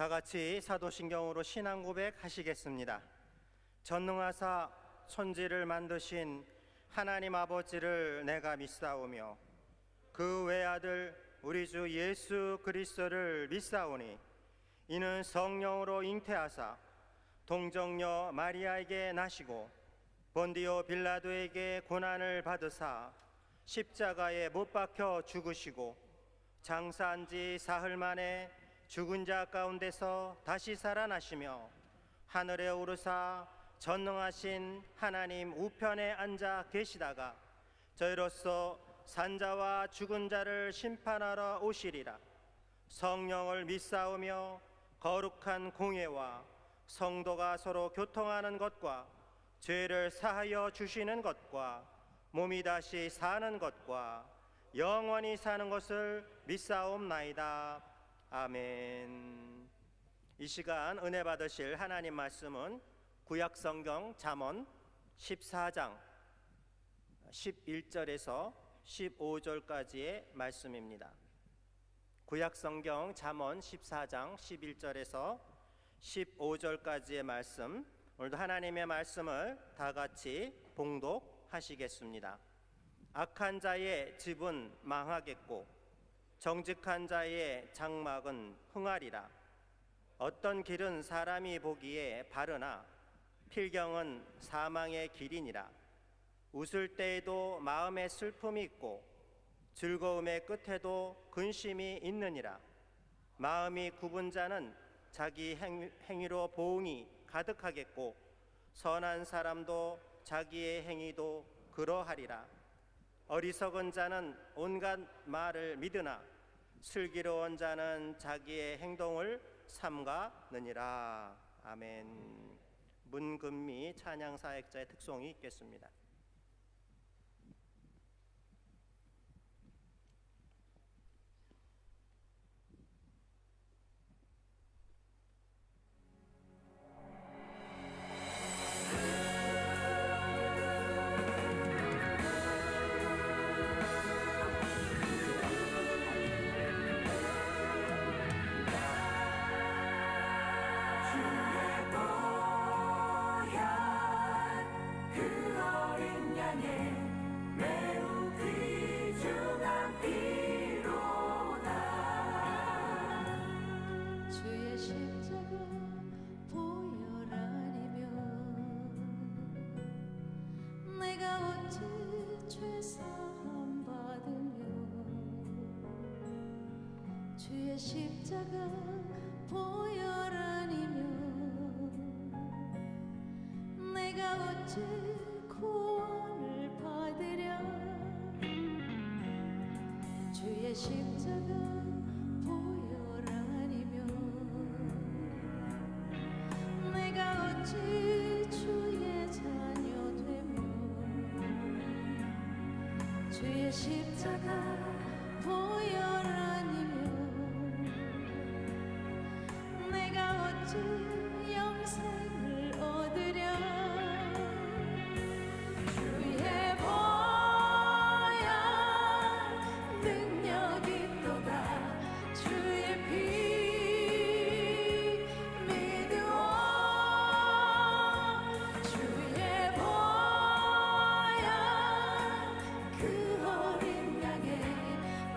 다 같이 사도신경으로 신앙 고백하시겠습니다. 전능하사 천지를 만드신 하나님 아버지를 내가 믿사오며 그 외아들 우리 주 예수 그리스도를 믿사오니 이는 성령으로 잉태하사 동정녀 마리아에게 나시고 본디오 빌라도에게 고난을 받으사 십자가에 못 박혀 죽으시고 장사한 지 사흘 만에 죽은 자 가운데서 다시 살아나시며 하늘에 오르사 전능하신 하나님 우편에 앉아 계시다가 저희로서 산자와 죽은 자를 심판하러 오시리라. 성령을 믿사오며 거룩한 공예와 성도가 서로 교통하는 것과 죄를 사하여 주시는 것과 몸이 다시 사는 것과 영원히 사는 것을 믿사옵나이다. 아멘. 이 시간 은혜 받으실 하나님 말씀은 구약성경 잠언 14장 11절에서 15절까지의 말씀입니다. 구약성경 잠언 14장 11절에서 15절까지의 말씀, 오늘도 하나님의 말씀을 다 같이 봉독하시겠습니다. 악한 자의 집은 망하겠고 정직한 자의 장막은 흥하리라. 어떤 길은 사람이 보기에 바르나 필경은 사망의 길이니라. 웃을 때에도 마음에 슬픔이 있고 즐거움의 끝에도 근심이 있느니라. 마음이 굽은 자는 자기 행위로 보응이 가득하겠고 선한 사람도 자기의 행위도 그러하리라. 어리석은 자는 온갖 말을 믿으나 슬기로운 자는 자기의 행동을 삼가느니라. 아멘. 문금미 찬양사역자의 특송이 있겠습니다. 주의 십자가 보혈아니며 내가 어찌 구원을 받으랴. 주의 십자가 보혈아니며 내가 어찌 주의 자녀 되며 주의 십자가 보혈아니며 내가 어찌 영생을 얻으랴. 주의 보혈 능력 있도다. 주의 피 믿으오. 주의 보혈 그 어린 양의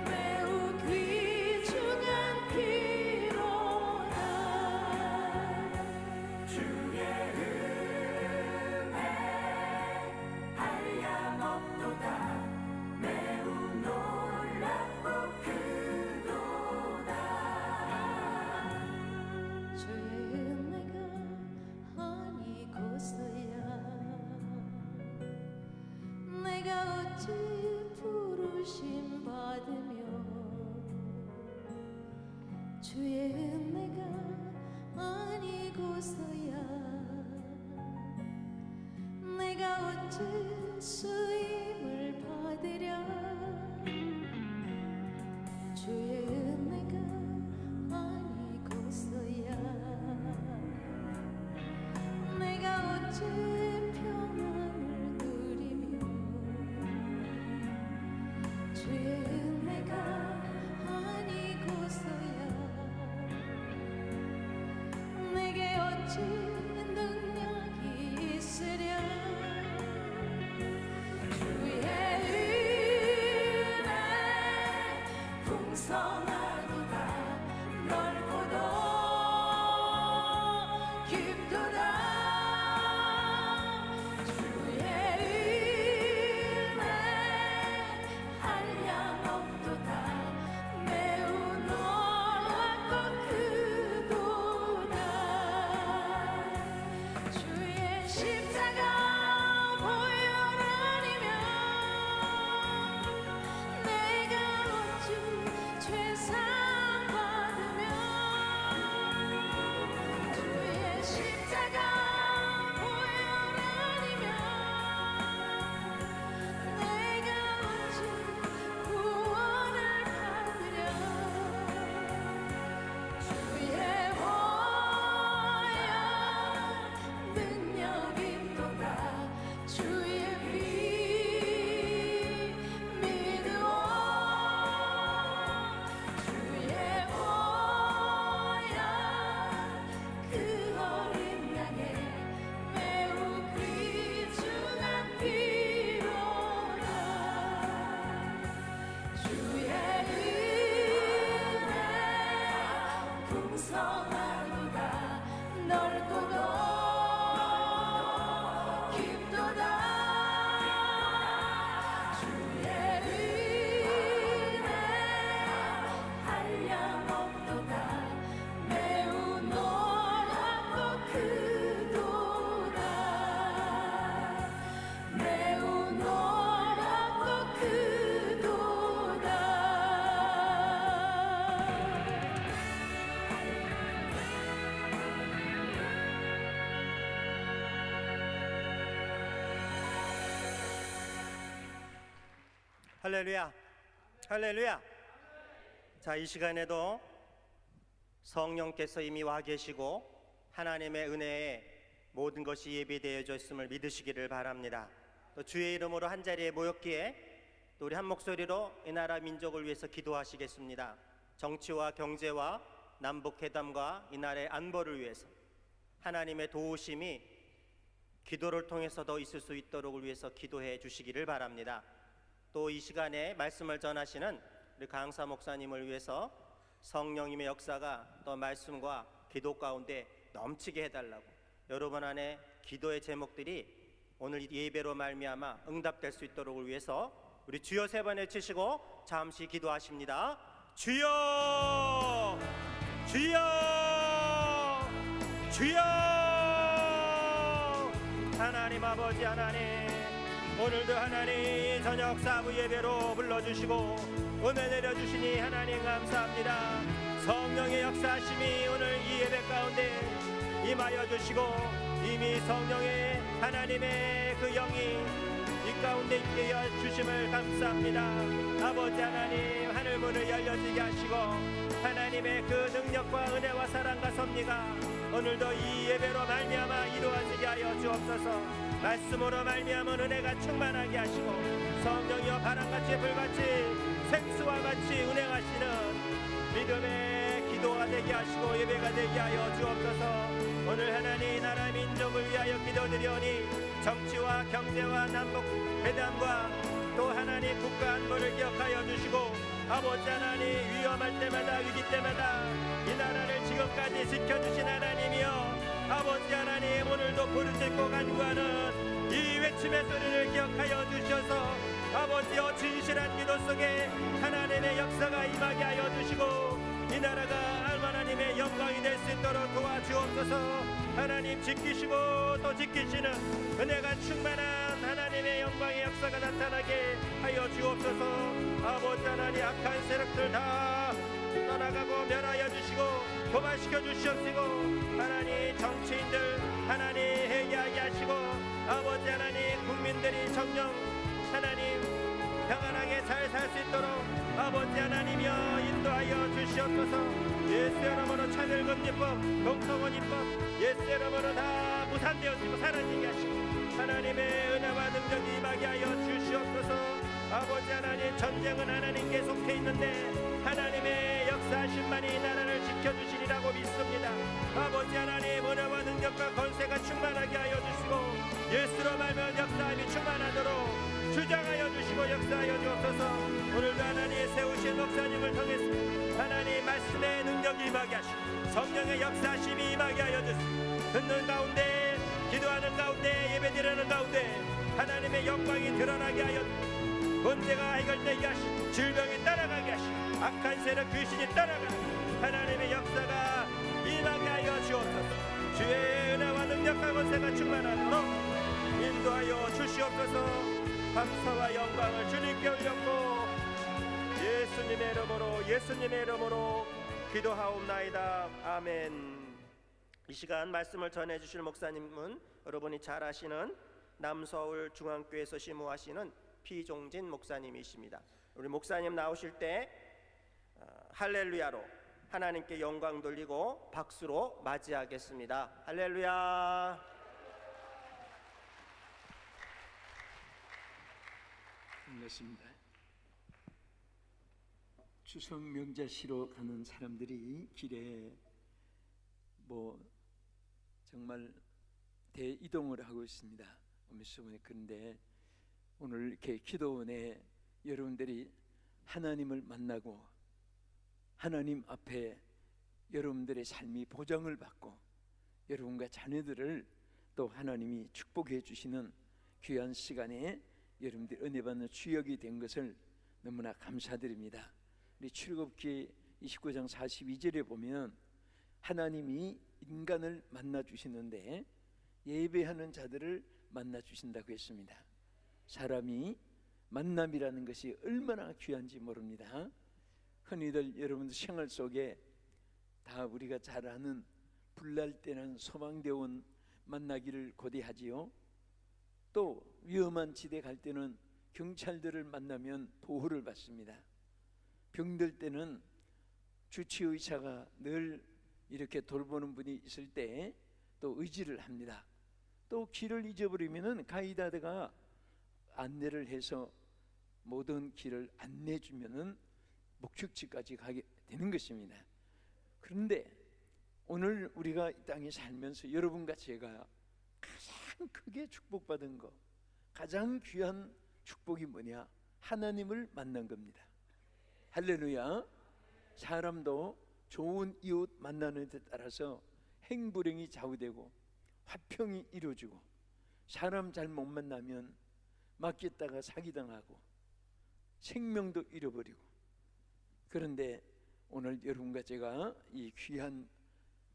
매우 귀중한 피로다. 주의 은혜 한량없도다. 매우 놀랍고 크도다. 주의 은혜가 아니고서야 내가 어찌 부르심 받으며 주의 은혜가 아니고서야 내가 어찌 쓰임을 받으랴. 주의 은혜가 아니고서야 내가 어찌 평안을 누리며 주의 은혜가 아니고서야 할렐루야. 할렐루야. 자, 이 시간에도 성령께서 이미 와 계시고 하나님의 은혜에 모든 것이 예비되어져 있음을 믿으시기를 바랍니다. 또 주의 이름으로 한 자리에 모였기에 또 우리 한 목소리로 이 나라 민족을 위해서 기도하시겠습니다. 정치와 경제와 남북 회담과 이 나라의 안보를 위해서 하나님의 도우심이 기도를 통해서 더 있을 수 있도록 위해서 기도해 주시기를 바랍니다. 또 이 시간에 말씀을 전하시는 우리 강사 목사님을 위해서 성령님의 역사가 또 말씀과 기도 가운데 넘치게 해달라고, 여러분 안에 기도의 제목들이 오늘 예배로 말미암아 응답될 수 있도록 위해서 우리 주여 3번 외치시고 잠시 기도하십니다. 주여, 주여, 주여. 하나님 아버지 하나님, 오늘도 하나님 저녁 사부 예배로 불러주시고 은혜 내려주시니 하나님 감사합니다. 성령의 역사하심이 오늘 이 예배 가운데 임하여 주시고 이미 성령의 하나님의 그 영이 이 가운데 있게 주심을 감사합니다. 아버지 하나님, 하늘 문을 열려지게 하시고 하나님의 그 능력과 은혜와 사랑과 섭리가 오늘도 이 예배로 말미암아 이루어지게 하여 주옵소서. 말씀으로 말미암아 은혜가 충만하게 하시고 성령이여 바람같이 불같이 생수와 같이 운행하시는 믿음의 기도가 되게 하시고 예배가 되게 하여 주옵소서. 오늘 하나님 나라 민족을 위하여 기도드리오니 정치와 경제와 남북 회담과 또 하나님 국가 안보를 기억하여 주시고 아버지 하나님, 위험할 때마다 위기 때마다 이 나라를 지금까지 지켜주신 하나님이여 아버지 하나님, 오늘도 부르짖고 간구하는 이 외침의 소리를 기억하여 주셔서 아버지여 진실한 기도 속에 하나님의 역사가 임하게 하여 주시고 이 나라가 하나님의 영광이 될 수 있도록 도와주옵소서. 하나님 지키시고 또 지키시는 은혜가 충만한 하나님의 영광의 역사가 나타나게 하여 주옵소서. 아버지 하나님, 악한 세력들 다 떠나가고 멸하여 주시고 도발시켜 주시옵시고 하나님 정치인들 하나님 회개하게 하시고 아버지 하나님 국민들이 정령 하나님 평안하게 잘 살 수 있도록 아버지 하나님이여 인도하여 주시옵소서. 예수 이름으로 차별금지법, 동성혼입법 예수 이름으로 다 무산되어지고 사라지게 하시고 하나님의 은혜와 능력이 임하게 하여 주시옵소서. 아버지 하나님, 전쟁은 하나님께 속해 있는데 하나님의 역사하심만이 이 나라를 지켜주시리라고 믿습니다. 아버지 하나님, 은혜와 능력과 권세가 충만하게 하여 주시고 예수로 말면 역사함이 충만하도록 주장하여 주시고 역사하여 주옵소서. 오늘도 하나님 세우신 목사님을 통해서 하나님 말씀의 능력이 임하게 하시고 성령의 역사하심이 임하게 하여 주시고 듣는 가운데 기도하는 가운데 예배드리는 가운데 하나님의 영광이 드러나게 하여 문제가 해결되게 하시고 질병이 따라가게 하시고 악한 세력 귀신이 따라가는 하나님의 역사가 임하게 하여 주옵소서. 주의 은혜와 능력과 권세가 충만하도록 인도하여 주시옵소서. 감사와 영광을 주님께 올렸고 예수님의 이름으로 기도하옵나이다. 아멘. 이 시간 말씀을 전해주실 목사님은 여러분이 잘 아시는 남서울 중앙교회에서 심우하시는 피종진 목사님이십니다. 우리 목사님 나오실 때 할렐루야로 하나님께 영광 돌리고 박수로 맞이하겠습니다. 할렐루야. 반갑습니다. 추석 명절 쉬러 가는 사람들이 길에 정말 대이동을 하고 있습니다. 그런데 오늘 이렇게 기도원에 여러분들이 하나님을 만나고 하나님 앞에 여러분들의 삶이 보장을 받고 여러분과 자녀들을 또 하나님이 축복해 주시는 귀한 시간에 여러분들 은혜 받는 주역이 된 것을 너무나 감사드립니다. 우리 출애굽기 29장 42절에 보면 하나님이 인간을 만나 주시는데 예배하는 자들을 만나 주신다고 했습니다. 사람이 만남이라는 것이 얼마나 귀한지 모릅니다. 흔히들 여러분들 생활 속에 다 우리가 잘 아는 불날 때는 소망대원 만나기를 고대하지요. 또 위험한 지대 갈 때는 경찰들을 만나면 보호를 받습니다. 병들 때는 주치의사가 늘 이렇게 돌보는 분이 있을 때 또 의지를 합니다. 또 길을 잊어버리면은 가이드가 안내를 해서 모든 길을 안내해 주면은 목적지까지 가게 되는 것입니다. 그런데 오늘 우리가 이 땅에 살면서 여러분과 제가 가장 크게 축복받은 거, 가장 귀한 축복이 뭐냐? 하나님을 만난 겁니다. 할렐루야. 사람도 좋은 이웃 만나는 데 따라서 행불행이 좌우되고 화평이 이루어지고, 사람 잘못 만나면 맡겼다가 사기당하고 생명도 잃어버리고. 그런데 오늘 여러분과 제가 이 귀한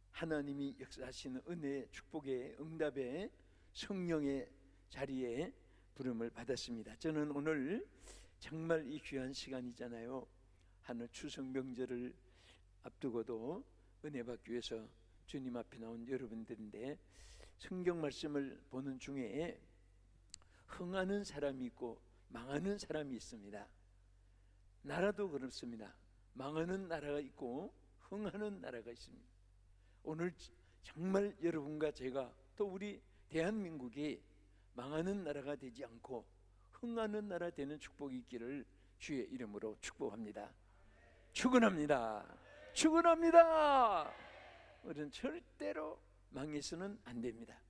하나님이 역사하시는 은혜의 축복의 응답의 성령의 자리에 부름을 받았습니다. 저는 오늘 정말 이 귀한 시간이잖아요. 하늘 추석 명절을 앞두고도 은혜 받기 위해서 주님 앞에 나온 여러분들인데, 성경 말씀을 보는 중에 흥하는 사람이 있고 망하는 사람이 있습니다. 나라도 그렇습니다. 망하는 나라가 있고 흥하는 나라가 있습니다. 오늘 정말 여러분과 제가 또 우리 대한민국이 망하는 나라가 되지 않고 흥하는 나라 되는 축복이 있기를 주의 이름으로 축복합니다. 축원합니다. 축원합니다. 우리는 절대로 망해서는 안 됩니다.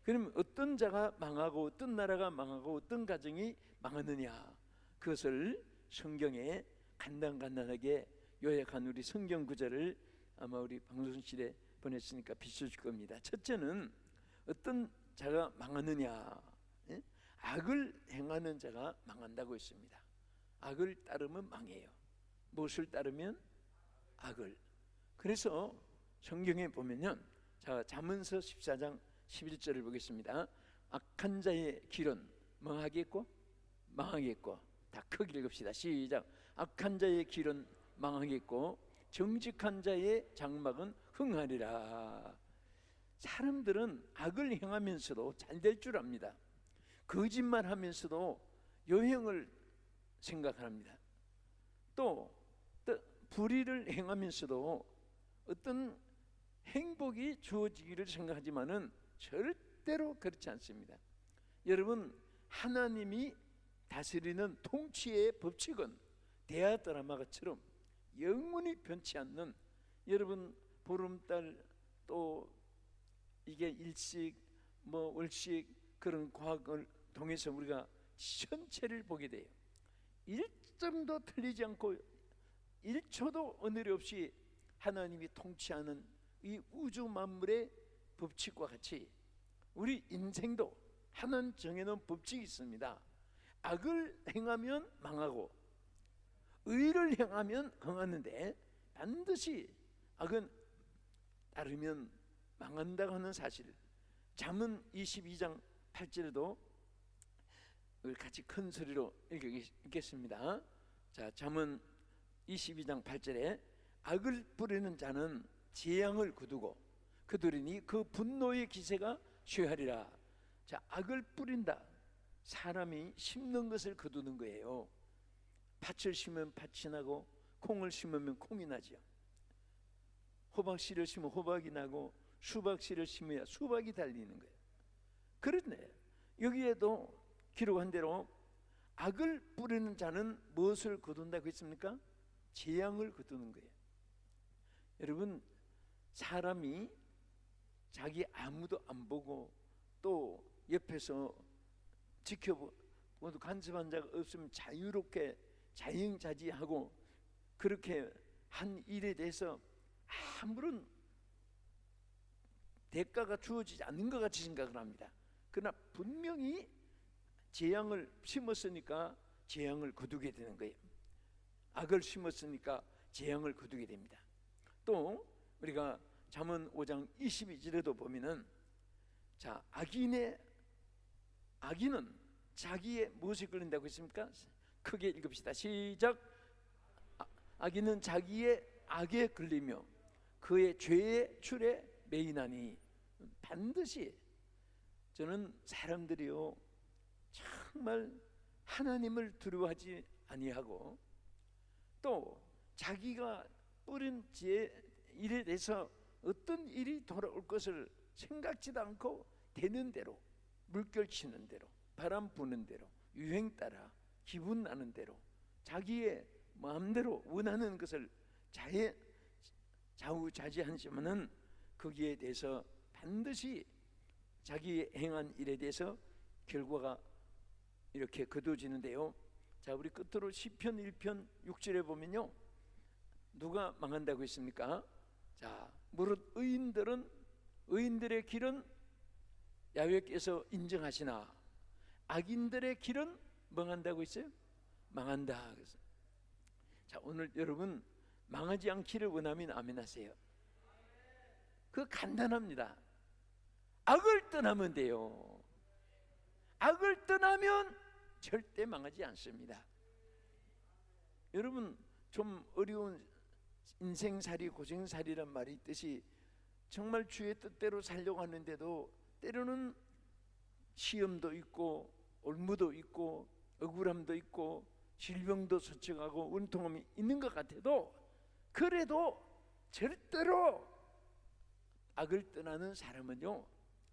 그러면 어떤 자가 망하고 어떤 나라가 망하고 어떤 가정이 망하느냐, 그것을 성경에 간단하게 요약한 우리 성경 구절을 아마 우리 방송실에 보냈으니까 비춰줄 겁니다. 첫째는 어떤 자가 망하느냐, 악을 행하는 자가 망한다고 했습니다. 악을 따르면 망해요. 무엇을 따르면? 악을. 그래서 성경에 보면요, 자, 잠언서 14장 11절을 보겠습니다. 악한 자의 길은 망하겠고 망하겠고. 다 크게 읽읍시다. 시작. 악한 자의 길은 망하겠고 정직한 자의 장막은 흥하리라. 사람들은 악을 행하면서도 잘 될 줄 압니다. 거짓말하면서도 여행을 생각합니다. 또 불의를 행하면서도 어떤 행복이 주어지기를 생각하지만은 절대로 그렇지 않습니다. 여러분, 하나님이 다스리는 통치의 법칙은 대하 드라마처럼 영원히 변치 않는, 여러분 보름달 또 이게 일식 뭐 월식 그런 과학을 통해서 우리가 전체를 보게 돼요. 일점도 틀리지 않고 1초도 언어리 없이 하나님이 통치하는 이 우주 만물의 법칙과 같이 우리 인생도 하나님 정해놓은 법칙이 있습니다. 악을 행하면 망하고 의를 행하면 흥하는데 반드시 악은 따르면 망한다고 하는 사실, 잠언 22장 8절에도 같이 큰 소리로 읽겠습니다. 자, 잠언 22장 8절에 악을 뿌리는 자는 재앙을 거두고 그들이니 그 분노의 기세가 쇠하리라. 자, 악을 뿌린다. 사람이 심는 것을 거두는 거예요. 팥을 심으면 팥이 나고 콩을 심으면 콩이 나죠. 호박씨를 심으면 호박이 나고 수박씨를 심어야 수박이 달리는 거예요. 그런데 여기에도 기록한 대로 악을 뿌리는 자는 무엇을 거둔다고 했습니까? 재앙을 거두는 거예요. 여러분, 사람이 자기 아무도 안 보고 또 옆에서 지켜보고 간섭한 자가 없으면 자유롭게 자영자지하고 그렇게 한 일에 대해서 아무런 대가가 주어지지 않는 것 같이 생각을 합니다. 그러나 분명히 재앙을 심었으니까 재앙을 거두게 되는 거예요. 악을 심었으니까 재앙을 거두게 됩니다. 또 우리가 잠언 5장 22절에도 보면은, 자, 악인은 자기의 무엇에 걸린다고 했습니까? 크게 읽읍시다. 시작. 악인은 자기의 악에 걸리며 그의 죄의 출에 매이나니. 반드시 저는 사람들이요 정말 하나님을 두려워하지 아니하고 또 자기가 뿌린 일에 대해서 어떤 일이 돌아올 것을 생각지도 않고 되는 대로, 물결 치는 대로, 바람 부는 대로, 유행 따라 기분 나는 대로 자기의 마음대로 원하는 것을 좌우자재하지만은 거기에 대해서 반드시 자기 행한 일에 대해서 결과가 이렇게 거두어지는데요. 자, 우리 끝으로 시편 1편 6절에 보면요, 누가 망한다고 했습니까? 자, 무릇 의인들의 길은 야훼께서 인정하시나 악인들의 길은 망한다고 했어요? 망한다. 그래서 자, 오늘 여러분 망하지 않기를 원하면 아멘 하세요. 그 간단합니다. 악을 떠나면 돼요. 악을 떠나면 절대 망하지 않습니다. 여러분, 좀 어려운 인생살이, 고생살이란 말이 있듯이 정말 주의 뜻대로 살려고 하는데도 때로는 시험도 있고 올무도 있고 억울함도 있고 질병도 서쳐가고 은통함이 있는 것 같아도, 그래도 절대로 악을 떠나는 사람은요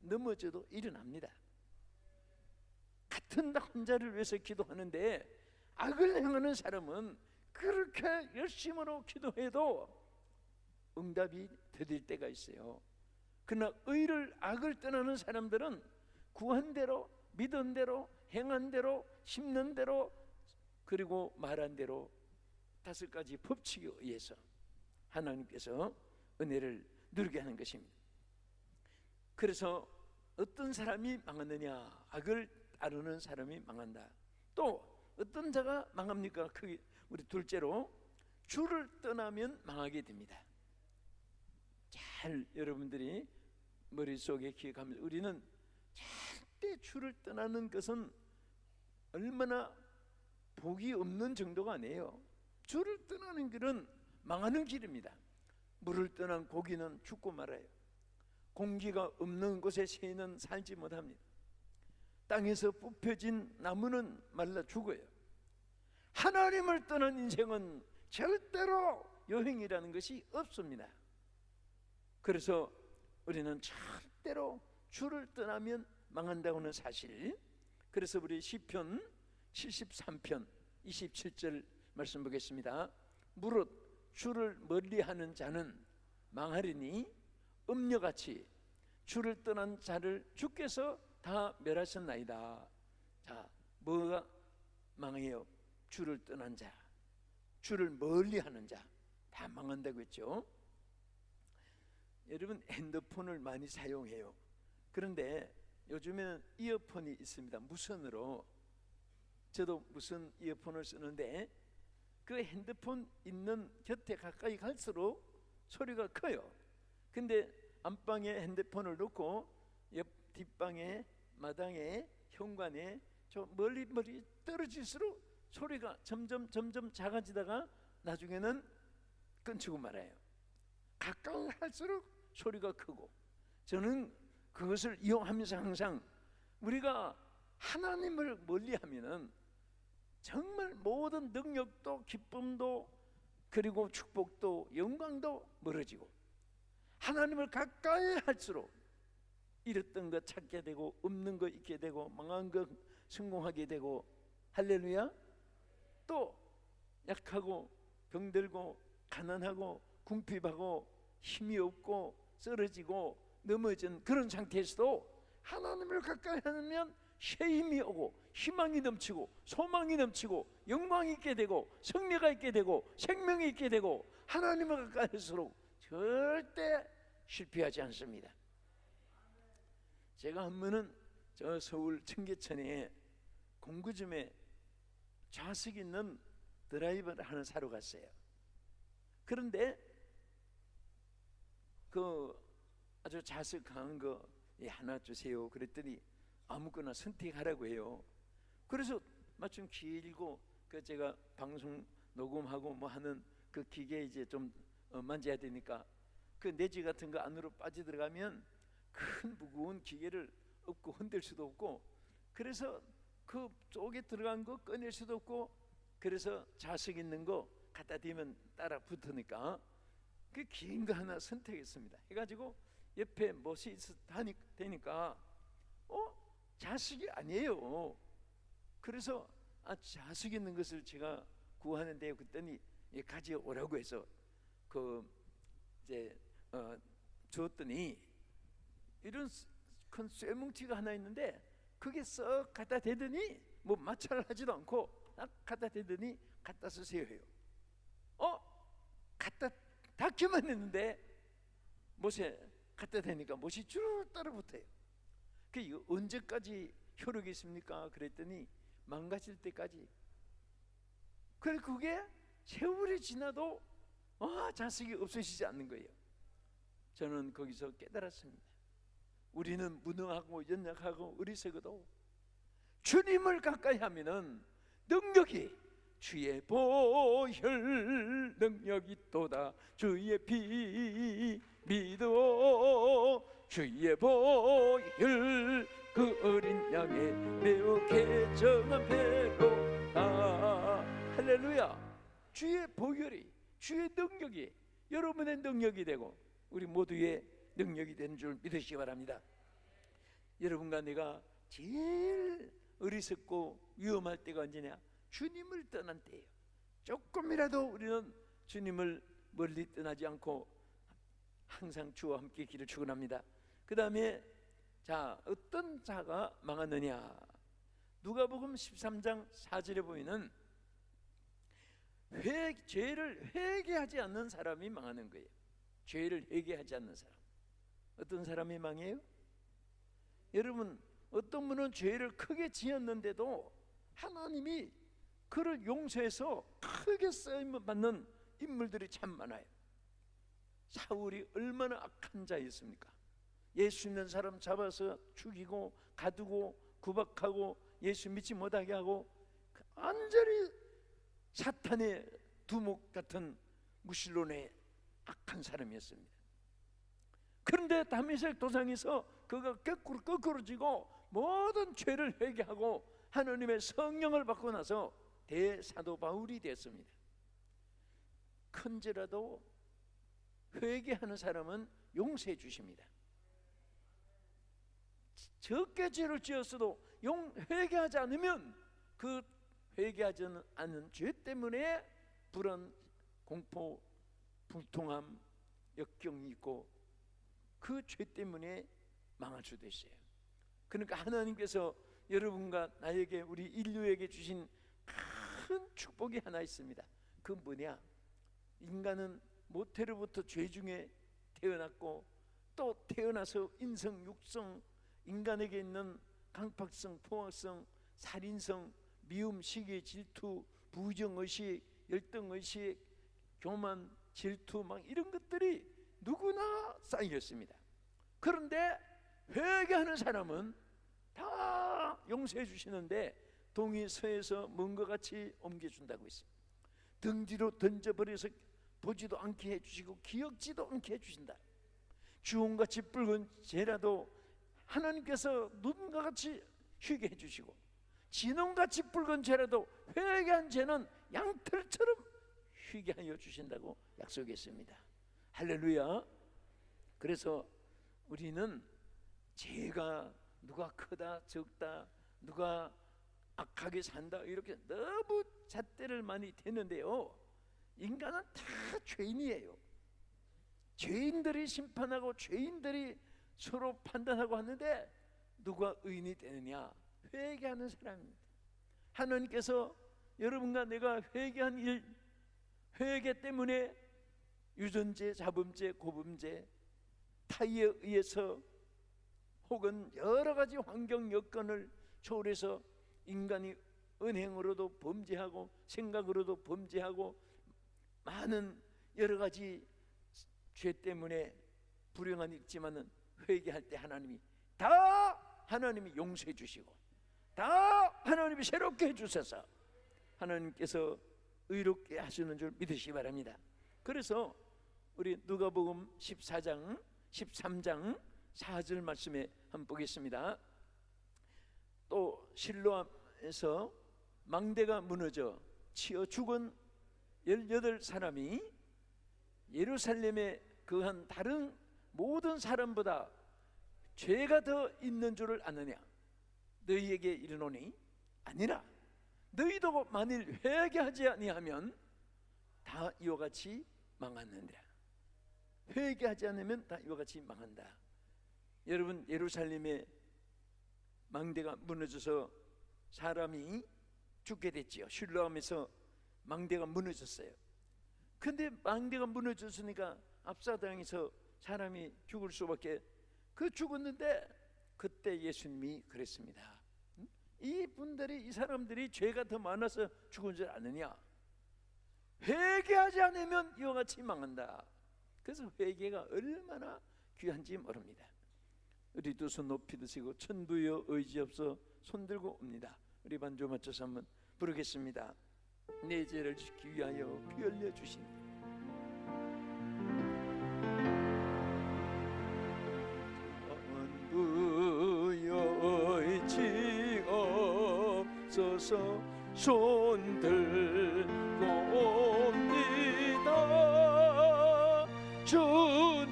넘어져도 일어납니다. 같은 혼자를 위해서 기도하는데 악을 행하는 사람은 그렇게 열심으로 기도해도 응답이 더딜 때가 있어요. 그러나 악을 떠나는 사람들은 구한 대로, 믿은 대로, 행한 대로, 심는 대로, 그리고 말한 대로 5가지 법칙에 의해서 하나님께서 은혜를 누리게 하는 것입니다. 그래서 어떤 사람이 망하느냐? 악을 따르는 사람이 망한다. 또 어떤 자가 망합니까? 우리 둘째로 주를 떠나면 망하게 됩니다. 잘 여러분들이 머릿속에 기억하면, 우리는 절대 주를 떠나는 것은 얼마나 복이 없는 정도가 아니에요. 주를 떠나는 길은 망하는 길입니다. 물을 떠난 고기는 죽고 말아요. 공기가 없는 곳에 새는 살지 못합니다. 땅에서 뽑혀진 나무는 말라 죽어요. 하나님을 떠난 인생은 절대로 여행이라는 것이 없습니다. 그래서 우리는 절대로 주를 떠나면 망한다고 하는 사실, 그래서 우리 시편 73편 27절 말씀 보겠습니다. 무릇 주를 멀리하는 자는 망하리니 음녀같이 주를 떠난 자를 주께서 다 멸하셨나이다. 자, 뭐가 망해요? 주를 떠난 자, 주를 멀리하는 자 다 망한다고 했죠. 여러분, 핸드폰을 많이 사용해요. 그런데 요즘에는 이어폰이 있습니다. 무선으로. 저도 무선 이어폰을 쓰는데 그 핸드폰 있는 곁에 가까이 갈수록 소리가 커요. 근데 안방에 핸드폰을 놓고 옆 뒷방에, 마당에, 현관에 저 멀리 떨어질수록 소리가 점점 작아지다가 나중에는 끊치고 말아요. 가까이 할수록 소리가 크고, 저는 그것을 이용하면서 항상 우리가 하나님을 멀리하면은 정말 모든 능력도 기쁨도 그리고 축복도 영광도 멀어지고, 하나님을 가까이 할수록 잃었던 것 찾게 되고, 없는 것 잊게 되고, 망한 것 성공하게 되고, 할렐루야. 또 약하고 병들고 가난하고 궁핍하고 힘이 없고 쓰러지고 넘어진 그런 상태에서도 하나님을 가까이 하면 새 힘이 오고 희망이 넘치고 소망이 넘치고 영광이 있게 되고 승리가 있게 되고 생명이 있게 되고, 하나님을 가까이 할수록 절대 실패하지 않습니다. 제가 한 번은 저 서울 청계천에 공구점에 좌석 있는 드라이버를 하나 사러 갔어요. 그런데 그 아주 좌석 강한 거 하나 주세요. 그랬더니 아무거나 선택하라고 해요. 그래서 마침 길고 그 제가 방송 녹음하고 뭐 하는 그 기계 이제 좀 만져야 되니까 그 내지 같은 거 안으로 빠져 들어가면 큰 무거운 기계를 업고 흔들 수도 없고, 그래서 그 속에 들어간 거 꺼낼 수도 없고, 그래서 자석 있는 거 갖다 대면 따라 붙으니까 그 긴 거 하나 선택했습니다. 해가지고 옆에 못이 되니까 자석이 아니에요. 그래서 자석 있는 것을 제가 구하는데, 그랬더니 가져오라고 해서 이제 줬더니 이런 큰 쇠뭉치가 하나 있는데, 그게 썩 갖다 대더니 뭐 마찰을 하지도 않고 딱 갖다 대더니 갖다 쓰세요 해요. 갖다 닿기만 했는데 못에 갖다 대니까 못이 쭉 따라 붙어요. 그게 언제까지 효력이 있습니까? 그랬더니 망가질 때까지. 그게 세월이 지나도 자석이 없어지지 않는 거예요. 저는 거기서 깨달았습니다. 우리는 무능하고 연약하고 어리석어도 주님을 가까이 하면은 능력이, 주의 보혈 능력이 또다, 주의 피 믿어 주의 보혈 그 어린 양의 매우 개정한 배로다. 할렐루야. 주의 보혈이, 주의 능력이 여러분의 능력이 되고 우리 모두의 능력이 되는 줄 믿으시기 바랍니다. 여러분과 내가 제일 어리석고 위험할 때가 언제냐? 주님을 떠난 때예요. 조금이라도 우리는 주님을 멀리 떠나지 않고 항상 주와 함께 길을 축원합니다. 그 다음에 어떤 자가 망하느냐? 누가복음 13장 4절에 보이는 죄를 회개하지 않는 사람이 망하는 거예요. 죄를 회개하지 않는 사람. 어떤 사람이 망해요? 여러분, 어떤 분은 죄를 크게 지었는데도 하나님이 그를 용서해서 크게 쓰임 받는 인물들이 참 많아요. 사울이 얼마나 악한 자였습니까? 예수 믿는 사람 잡아서 죽이고 가두고 구박하고 예수 믿지 못하게 하고 완전히 사탄의 두목 같은 무신론의 악한 사람이었습니다. 그런데 다메섹 도상에서 그가 거꾸로 지고 모든 죄를 회개하고 하나님의 성령을 받고 나서 대사도 바울이 됐습니다. 큰 죄라도 회개하는 사람은 용서해 주십니다. 적게 죄를 지었어도 회개하지 않으면 그 회개하지 않은 죄 때문에 불안, 공포, 불통함, 역경이 있고 그 죄 때문에 망할 수도 있어요. 그러니까 하나님께서 여러분과 나에게, 우리 인류에게 주신 큰 축복이 하나 있습니다. 그 뭐냐? 인간은 모태로부터 죄 중에 태어났고 또 태어나서 인성, 육성, 인간에게 있는 강팍성, 포악성, 살인성, 미움, 시기, 질투, 부정의식, 열등의식, 교만, 질투 막 이런 것들이 누구나 쌓였습니다. 그런데 회개하는 사람은 다 용서해 주시는데 동이 서에서 먼 것 같이 옮겨준다고 했습니다. 등 뒤로 던져버려서 보지도 않게 해주시고 기억지도 않게 해주신다. 주홍같이 붉은 죄라도 하나님께서 눈과 같이 휘게 해주시고 진홍같이 붉은 죄라도 회개한 죄는 양털처럼 휘게 하여 주신다고 약속했습니다. 할렐루야. 그래서 우리는 죄가 누가 크다 적다, 누가 악하게 산다 이렇게 너무 잣대를 많이 대는데요, 인간은 다 죄인이에요. 죄인들이 심판하고 죄인들이 서로 판단하고 하는데 누가 의인이 되느냐? 회개하는 사람입니다. 하나님께서 여러분과 내가 회개한 일, 회개 때문에 유전죄, 자범죄, 고범죄, 타의에 의해서 혹은 여러 가지 환경 여건을 초월해서 인간이 은행으로도 범죄하고 생각으로도 범죄하고 많은 여러 가지 죄 때문에 불행한 있지만은 회개할 때 하나님이 용서해 주시고 다 하나님이 새롭게 해주셔서 하나님께서 의롭게 하시는 줄 믿으시기 바랍니다. 그래서 우리 누가복음 14장 13장 4절 말씀에 한번 보겠습니다. 또 실로암 시드론에서 망대가 무너져 치어 죽은 18사람이 예루살렘에 그한 다른 모든 사람보다 죄가 더 있는 줄을 아느냐? 너희에게 이르노니 아니라 너희도 만일 회개하지 아니하면 다 이와 같이 망하느니라. 회개하지 않으면 다 이와 같이 망한다. 여러분, 예루살렘에 망대가 무너져서 사람이 죽게 됐지요. 실로암에서 망대가 무너졌어요. 근데 망대가 무너졌으니까 압사당해서 사람이 죽을 수밖에, 죽었는데 그때 예수님이 그랬습니다. 이 사람들이 죄가 더 많아서 죽은 줄 아느냐? 회개하지 않으면 이와 같이 망한다. 그래서 회개가 얼마나 귀한지 모릅니다. 우리 두 손 높이 드시고 천부여 의지없어 손들고 옵니다. 우리 반주 맞춰서 한번 부르겠습니다. 내 죄를 지키기 위하여 피 흘려 주신 천부여 의지없어서 손들고 옵니다. 주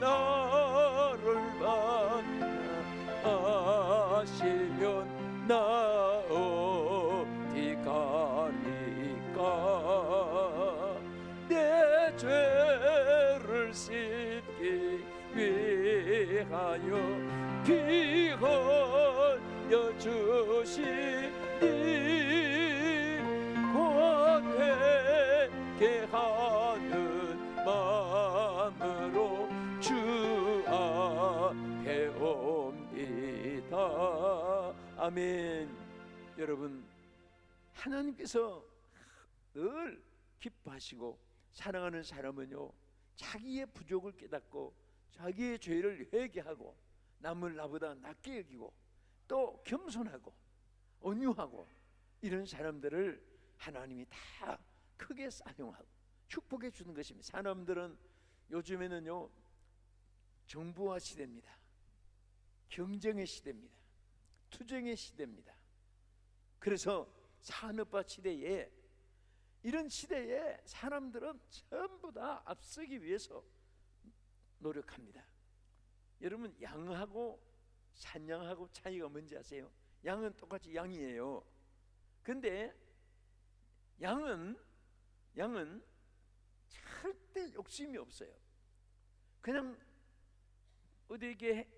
나를 만나시면 나 어디 가리까. 내 죄를 씻기 위하여 피 흘려 주시니 회개하는 마음으로 주 앞에 옵니다. 아멘. 여러분, 하나님께서 늘 기뻐하시고 사랑하는 사람은요, 자기의 부족을 깨닫고 자기의 죄를 회개하고 남을 나보다 낮게 여기고 또 겸손하고 온유하고 이런 사람들을 하나님이 다 크게 사용하고 축복해 주는 것입니다. 사람들은 요즘에는요, 정부화 시대입니다. 경쟁의 시대입니다. 투쟁의 시대입니다. 그래서 산업화 시대에, 이런 시대에 사람들은 전부 다 앞서기 위해서 노력합니다. 여러분, 양하고 산양하고 차이가 뭔지 아세요? 양은 똑같이 양이에요. 근데 양은 절대 욕심이 없어요. 그냥 어디에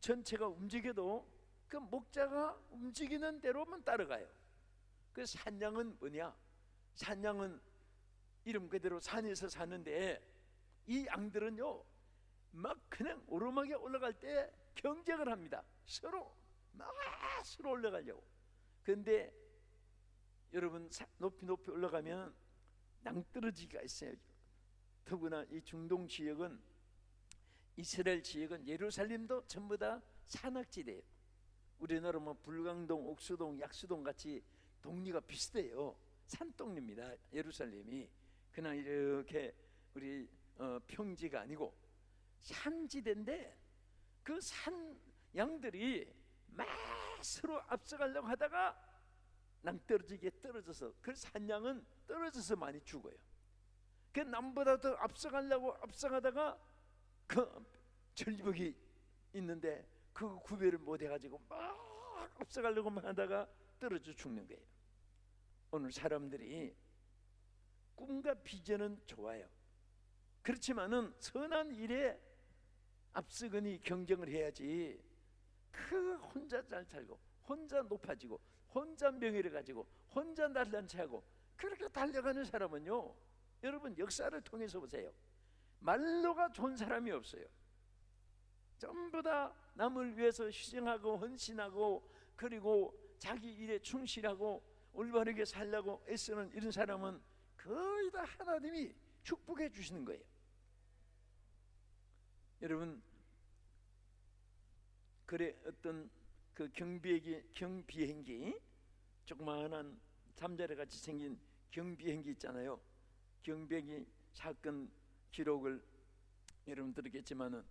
전체가 움직여도 그 목자가 움직이는 대로만 따라가요. 그 산양은 뭐냐? 산양은 이름 그대로 산에서 사는데, 이 양들은요 막 그냥 오르막에 올라갈 때 경쟁을 합니다. 서로 올라가려고. 그런데 여러분, 높이 올라가면 낭떠러지가 있어요. 더구나 이 중동 지역은, 이스라엘 지역은, 예루살렘도 전부 다 산악지대예요. 우리나라 뭐 불광동, 옥수동, 약수동 같이 동리가 비슷해요. 산동리입니다. 예루살렘이 그냥 이렇게 우리 평지가 아니고 산지대인데, 그 산 양들이 막 서로 앞서가려고 하다가 낭떠러지게 떨어져서, 그 산양은 떨어져서 많이 죽어요. 그 남보다 더 앞서가다가 그 절벽이 있는데 그 구별을 못 해가지고 막 앞서가려고만 하다가 떨어져 죽는 거예요. 오늘 사람들이 꿈과 비전은 좋아요. 그렇지만은 선한 일에 앞서거니 경쟁을 해야지, 그 혼자 잘 살고 혼자 높아지고 혼자 명예를 가지고 혼자 날란체하고 그렇게 달려가는 사람은요, 여러분 역사를 통해서 보세요. 말로가 좋은 사람이 없어요. 전부 다 남을 위해서 희생하고 헌신하고 그리고 자기 일에 충실하고 올바르게 살려고 애쓰는 이런 사람은 거의 다 하나님이 축복해 주시는 거예요. 여러분, 그래 어떤 그 경비행기 조그마한 잠자리같이 생긴 경비행기 있잖아요. 경비행기 사건 기록을 여러분 들었겠지만은,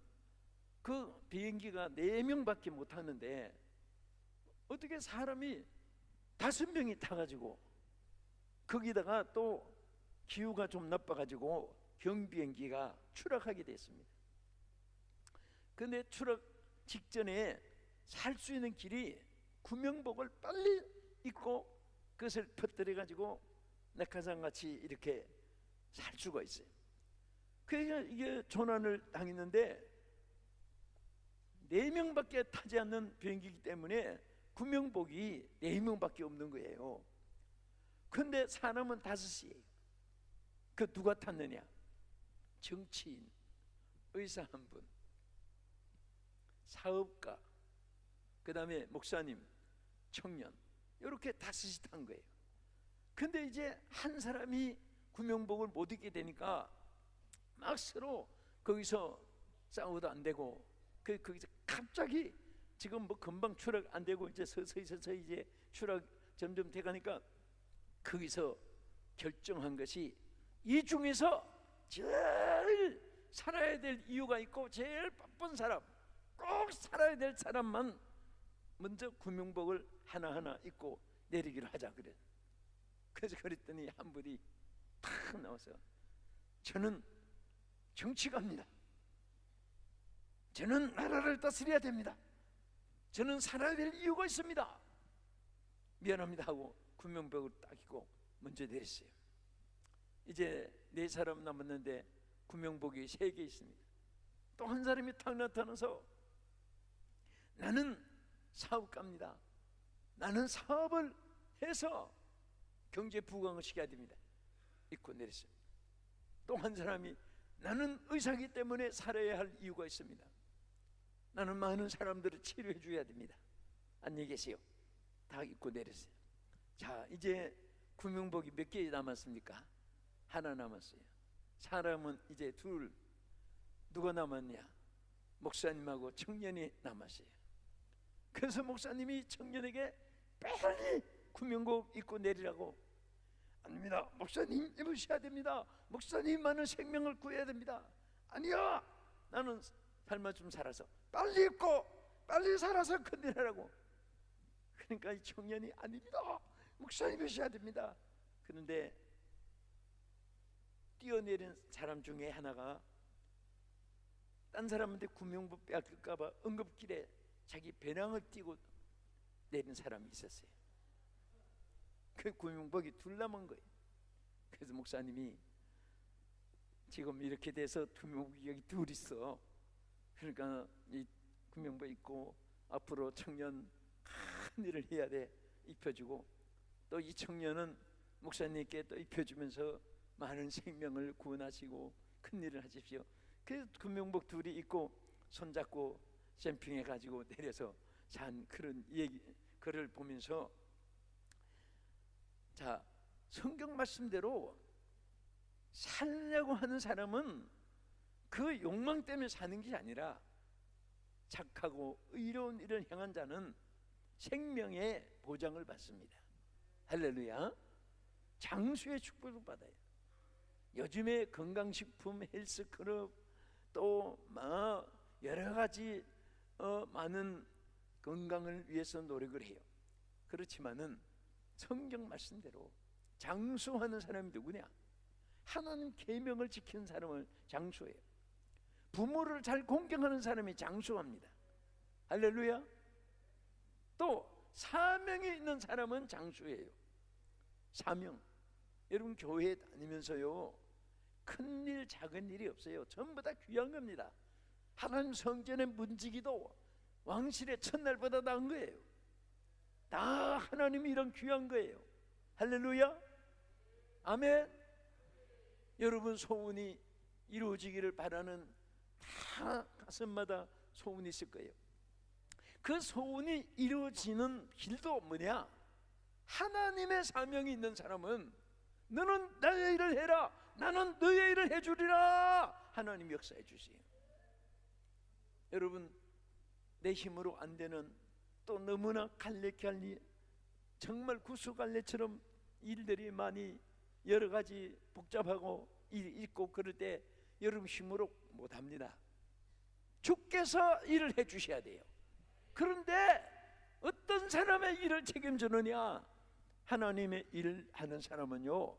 그 비행기가 4명밖에 못 타는데 어떻게 사람이 5명이 타가지고 거기다가 또 기후가 좀 나빠가지고 경비행기가 추락하게 됐습니다. 근데 추락 직전에 살 수 있는 길이 구명복을 빨리 입고 그것을 퍼뜨려가지고 낙하산같이 이렇게 살 수가 있어요. 그러니까 이게 조난을 당했는데 4명밖에 타지 않는 비행기이기 때문에 구명복이 4명밖에 없는 거예요. 근데 사람은 5이에요. 그 누가 탔느냐? 정치인, 의사 1분, 사업가, 그 다음에 목사님, 청년, 이렇게 5이 탄 거예요. 근데 이제 한 사람이 구명복을 못 입게 되니까 막 서로 거기서 싸워도 안 되고, 거기서 갑자기 지금 뭐 금방 추락 안 되고 이제 서서히 이제 추락 점점 돼가니까 거기서 결정한 것이 이 중에서 제일 살아야 될 이유가 있고 제일 바쁜 사람, 꼭 살아야 될 사람만 먼저 구명복을 하나하나 입고 내리기로 하자 그래. 그래서 그랬더니 한 분이 탁 나와서 저는 정치가입니다. 저는 나라를 다스려야 됩니다. 저는 살아야 될 이유가 있습니다. 미안합니다 하고 구명복을 딱 입고 먼저 내렸어요. 이제 4사람 남았는데 구명복이 3개 있습니다. 또 한 사람이 탁 나타나서 나는 사업가입니다. 나는 사업을 해서 경제 부강을 시켜야 됩니다. 입고 내렸어요. 또 한 사람이 나는 의사이기 때문에 살아야 할 이유가 있습니다. 나는 많은 사람들을 치료해 줘야 됩니다. 안녕히 계세요. 다 입고 내렸어요. 자, 이제 구명복이 몇 개 남았습니까? 하나 남았어요. 사람은 이제 2. 누가 남았냐? 목사님하고 청년이 남았어요. 그래서 목사님이 청년에게 빨리 구명복 입고 내리라고. 아닙니다. 목사님 입으셔야 됩니다. 목사님 많은 생명을 구해야 됩니다. 아니야, 나는 삶을 좀 살아서 빨리 입고 빨리 살아서 건드리라고. 그러니까 이 청년이 아닙니다. 목사님 입으셔야 됩니다. 그런데 뛰어내린 사람 중에 하나가 딴 사람한테 구명복 빼앗길까 봐 응급길에 자기 배낭을 띄고 내린 사람이 있었어요. 그 구명복이 2 남은 거예요. 그래서 목사님이 지금 이렇게 돼서 구명복이 여기 2 있어. 그러니까 이 구명복 입고 앞으로 청년 큰 일을 해야 돼. 입혀주고 또 이 청년은 목사님께 또 입혀주면서 많은 생명을 구원하시고 큰 일을 하십시오. 그래서 구명복 2이 입고 손잡고 캠핑해 가지고 내려서 산 그런 얘기 글을 보면서, 자, 성경 말씀대로 살려고 하는 사람은 그 욕망 때문에 사는 게 아니라 착하고 의로운 일을 행한 자는 생명의 보장을 받습니다. 할렐루야. 장수의 축복을 받아요. 요즘에 건강식품, 헬스클럽 또 여러 가지 많은 건강을 위해서 노력을 해요. 그렇지만은 성경 말씀대로 장수하는 사람이 누구냐? 하나님 계명을 지키는 사람을 장수해요. 부모를 잘 공경하는 사람이 장수합니다. 할렐루야. 또 사명이 있는 사람은 장수예요. 사명. 여러분 교회 다니면서요, 큰 일 작은 일이 없어요. 전부 다 귀한 겁니다. 하나님 성전의 문지기도 왕실의 첫날보다 나은 거예요. 다 하나님이 이런 귀한 거예요. 할렐루야. 아멘. 여러분 소원이 이루어지기를 바라는 다 가슴마다 소원이 있을 거예요. 그 소원이 이루어지는 길도 뭐냐? 하나님의 사명이 있는 사람은 너는 나의 일을 해라, 나는 너의 일을 해주리라. 하나님 역사해 주세요. 여러분 내 힘으로 안 되는, 또 너무나 갈래갈리 정말 구수갈래처럼 일들이 많이 여러 가지 복잡하고 일이 있고 그럴 때 여러분 힘으로 못합니다. 주께서 일을 해주셔야 돼요. 그런데 어떤 사람의 일을 책임지느냐? 하나님의 일을 하는 사람은요,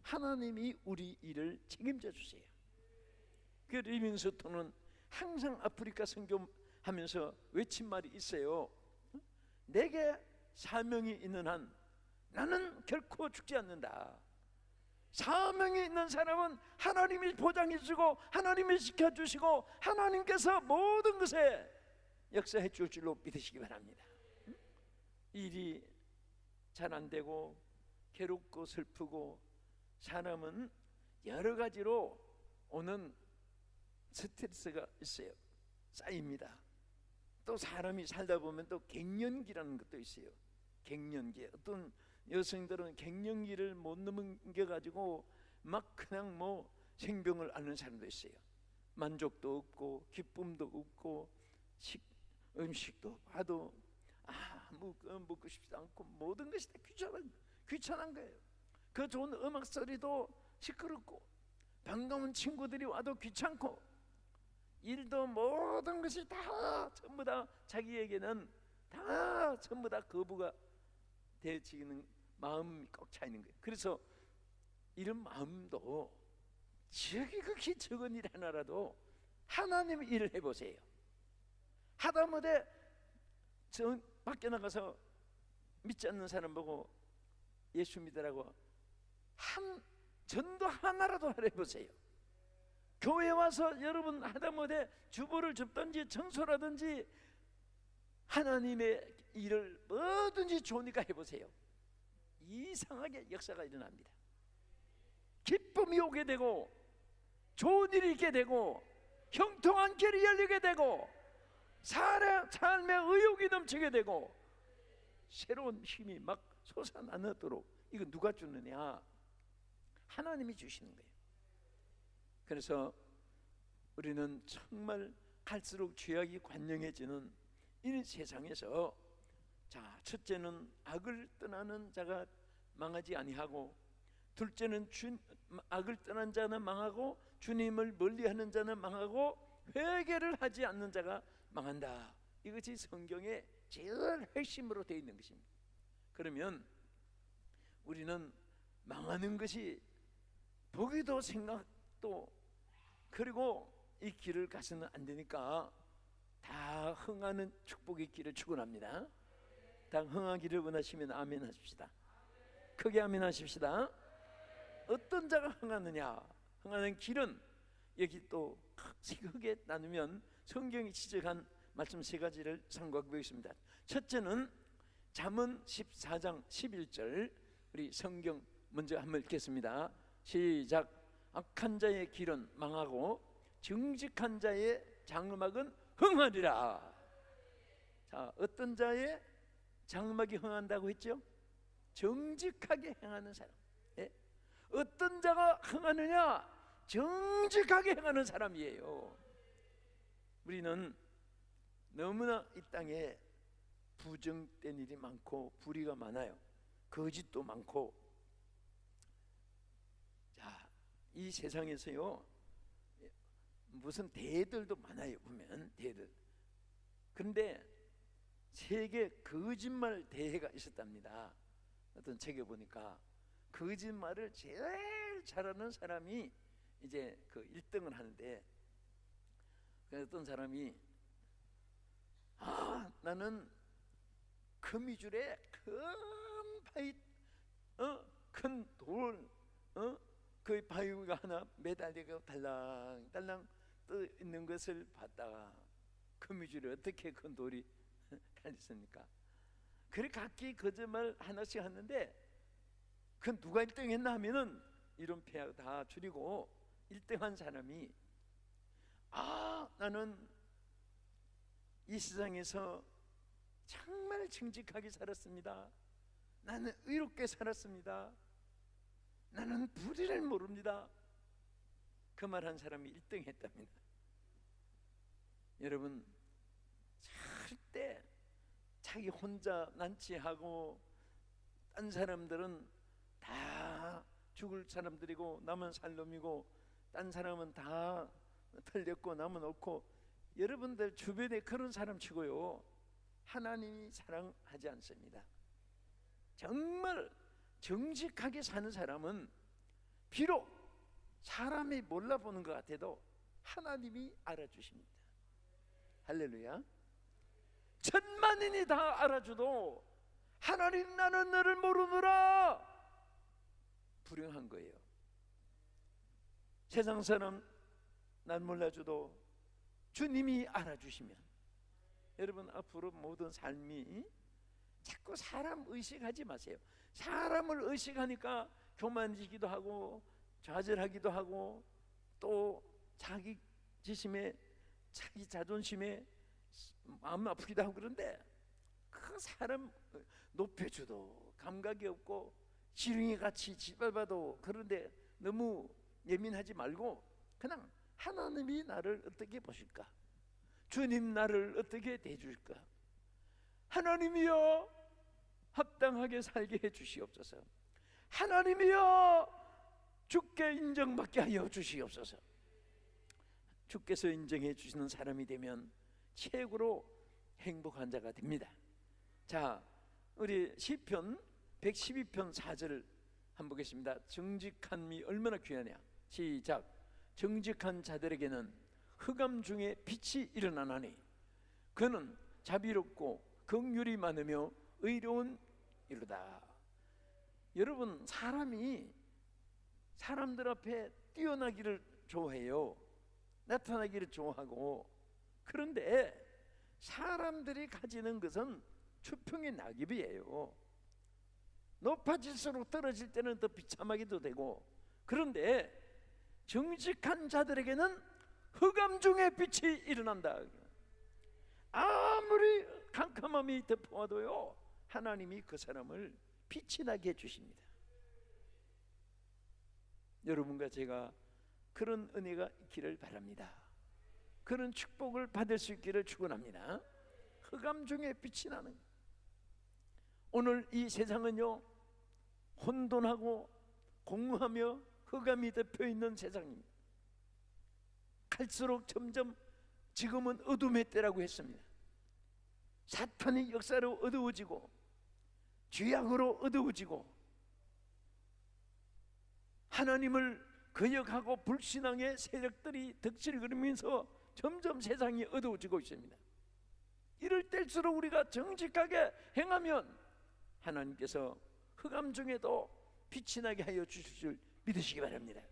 하나님이 우리 일을 책임져 주세요. 그 리빙스톤은 항상 아프리카 선교하면서 외친 말이 있어요. 내게 사명이 있는 한 나는 결코 죽지 않는다. 사명이 있는 사람은 하나님이 보장해주고 하나님이 지켜주시고 하나님께서 모든 것에 역사해 줄 줄로 믿으시기 바랍니다. 일이 잘 안 되고 괴롭고 슬프고 사람은 여러 가지로 오는 스트레스가 있어요. 쌓입니다. 또 사람이 살다 보면 또 갱년기라는 것도 있어요. 갱년기. 어떤 여성들은 갱년기를 못 넘겨 가지고 막 그냥 뭐 생병을 앓는 사람도 있어요. 만족도 없고 기쁨도 없고 음식도 봐도 먹고 싶지도 않고 모든 것이 다 귀찮은 거예요. 그 좋은 음악 소리도 시끄럽고 반가운 친구들이 와도 귀찮고 일도 모든 것이 다 전부 다 자기에게는 다 전부 다 거부가 되어지는 마음이 꽉 차 있는 거예요. 그래서 이런 마음도 지극히 적은 일 하나라도 하나님의 일을 해보세요. 하다못해 저 밖에 나가서 믿지 않는 사람 보고 예수 믿으라고 한 전도 하나라도 하려 해보세요. 교회 와서 여러분 하다못해 주보를 접든지 청소라든지 하나님의 일을 뭐든지 좋으니까 해보세요. 이상하게 역사가 일어납니다. 기쁨이 오게 되고 좋은 일이 있게 되고 형통한 길이 열리게 되고 삶의 의욕이 넘치게 되고 새로운 힘이 막 솟아나도록 이거 누가 주느냐? 하나님이 주시는 거예요. 그래서 우리는 정말 갈수록 죄악이 관영해지는 이 세상에서 자, 첫째는 악을 떠나는 자가 망하지 아니하고 둘째는 악을 떠난 자는 망하고 주님을 멀리하는 자는 망하고 회개를 하지 않는 자가 망한다. 이것이 성경의 제일 핵심으로 되어 있는 것입니다. 그러면 우리는 망하는 것이 보기도 생각도 그리고 이 길을 가서는 안 되니까 다 흥하는 축복의 길을 축원합니다. 다 흥하기를 원하시면 아멘 하십시다. 크게 아멘 하십시다. 어떤 자가 흥하느냐? 흥하는 길은 여기 또 크게 나누면 성경이 지적한 말씀 세 가지를 상고하고 보겠습니다. 첫째는 잠언 14장 11절 우리 성경 먼저 한번 읽겠습니다. 시작. 악한 자의 길은 망하고 정직한 자의 장막은 흥하리라. 자, 어떤 자의 장막이 흥한다고 했죠? 정직하게 행하는 사람. 예? 어떤 자가 흥하느냐? 정직하게 행하는 사람이에요. 우리는 너무나 이 땅에 부정된 일이 많고 불의가 많아요. 거짓도 많고. 자, 이 세상에서요 무슨 대들도 많아요. 보면 대들. 그런데 세계 거짓말 대회가 있었답니다. 어떤 책에 보니까 거짓말을 제일 잘하는 사람이 이제 그 1등을 하는데 어떤 사람이 나는 거미줄에 큰 바위 큰 돌 그 바위가 하나 매달리고 달랑달랑 떠 있는 것을 봤다가 거미줄에 어떻게 큰 돌이 달렸습니까? 그래 각기 거짓말 하나씩 하는데 그 누가 1등 했나 하면은 이런 패하고 다 줄이고 1등 한 사람이 나는 이 세상에서 정말 정직하게 살았습니다. 나는 의롭게 살았습니다. 나는 불의를 모릅니다. 그 말 한 사람이 1등 했답니다. 여러분 절대 자기 혼자 난치하고 딴 사람들은 다 죽을 사람들이고 남은 살 놈이고 딴 사람은 다 틀렸고 남은 옳고 여러분들 주변에 그런 사람 치고요 하나님이 사랑하지 않습니다. 정말 정직하게 사는 사람은 비록 사람이 몰라보는 것 같아도 하나님이 알아주십니다. 할렐루야. 천만인이 다 알아줘도 하나님 나는 너를 모르느라 불행한 거예요. 세상 사람 난 몰라줘도 주님이 알아주시면, 여러분 앞으로 모든 삶이 자꾸 사람 의식하지 마세요. 사람을 의식하니까 교만지기도 하고 좌절하기도 하고 또 자기 지심에 자기 자존심에 마음 아프기도 하고, 그런데 그 사람 높여줘도 감각이 없고 지렁이 같이 짓밟아도 그런데 너무 예민하지 말고 그냥 하나님이 나를 어떻게 보실까, 주님 나를 어떻게 대주실까, 하나님이여 합당하게 살게 해주시옵소서, 하나님이여 주께 인정받게 하여 주시옵소서. 주께서 인정해 주시는 사람이 되면 최고로 행복한 자가 됩니다. 자, 우리 시편 112편 4절을 한번 보겠습니다. 정직함이 얼마나 귀하냐. 시작. 정직한 자들에게는 흑암 중에 빛이 일어나나니 그는 자비롭고 긍휼이 많으며 의로운 이로다. 여러분, 사람이 사람들 앞에 뛰어나기를 좋아해요. 나타나기를 좋아하고, 그런데 사람들이 가지는 것은 추평의 낙엽이에요. 높아질수록 떨어질 때는 더 비참하기도 되고, 그런데 정직한 자들에게는 흑암 중에 빛이 일어난다. 아무리 캄캄함이 덮어와도요 하나님이 그 사람을 빛이 나게 해주십니다. 여러분과 제가 그런 은혜가 있기를 바랍니다. 그런 축복을 받을 수 있기를 축원합니다. 흑암 중에 빛이 나는, 오늘 이 세상은요 혼돈하고 공허하며 흑암이 덮여있는 세상입니다. 갈수록 점점 지금은 어둠의 때라고 했습니다. 사탄의 역사로 어두워지고 죄악으로 어두워지고 하나님을 거역하고 불신앙의 세력들이 덕질을 그리면서 점점 세상이 어두워지고 있습니다. 이럴 때일수록 우리가 정직하게 행하면 하나님께서 흑암 중에도 빛이 나게 하여 주실 줄 믿으시기 바랍니다.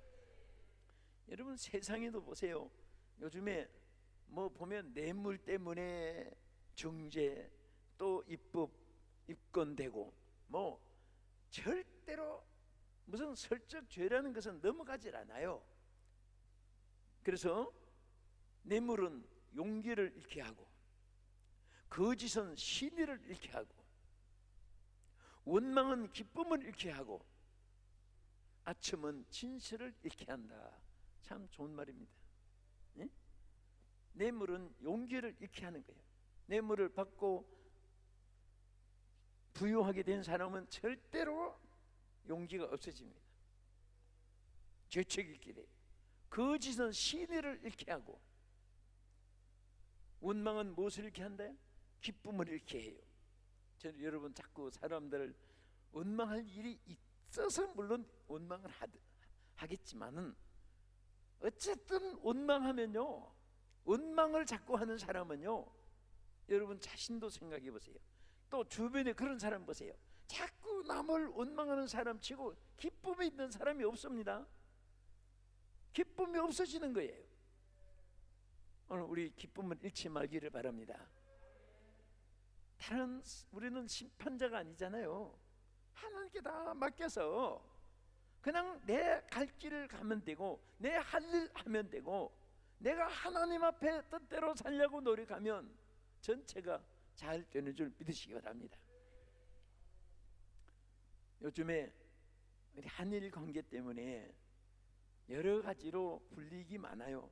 여러분, 세상에도 보세요. 요즘에 뭐 보면 뇌물 때문에 정죄 또 입법 입건되고, 뭐 절대로 무슨 설적 죄라는 것은 넘어가질 않아요. 그래서 뇌물은 용기를 잃게 하고, 거짓은 신의를 잃게 하고, 원망은 기쁨을 잃게 하고, 아첨은 진실을 잃게 한다. 참 좋은 말입니다. 예? 뇌물은 용기를 잃게 하는 거예요. 뇌물을 받고 부유하게 된 사람은 절대로 용기가 없어집니다. 죄책이 있게 돼요. 거짓은 신의를 잃게 하고, 원망은 무엇을 잃게 한다요? 기쁨을 잃게 해요. 저는 여러분 자꾸 사람들을 원망할 일이 있어서 물론 원망을 하겠지만은, 어쨌든 원망하면요, 원망을 자꾸 하는 사람은요, 여러분 자신도 생각해 보세요. 또 주변에 그런 사람 보세요. 자꾸 남을 원망하는 사람 치고 기쁨이 있는 사람이 없습니다. 기쁨이 없어지는 거예요. 오늘 우리 기쁨을 잃지 말기를 바랍니다. 다른, 우리는 심판자가 아니잖아요. 하나님께 다 맡겨서 그냥 내 갈 길을 가면 되고, 내 할 일 하면 되고, 내가 하나님 앞에 뜻대로 살려고 노력하면 전체가 잘 되는 줄 믿으시기 바랍니다. 요즘에 우리 한일 관계 때문에 여러 가지로 불이익이 많아요.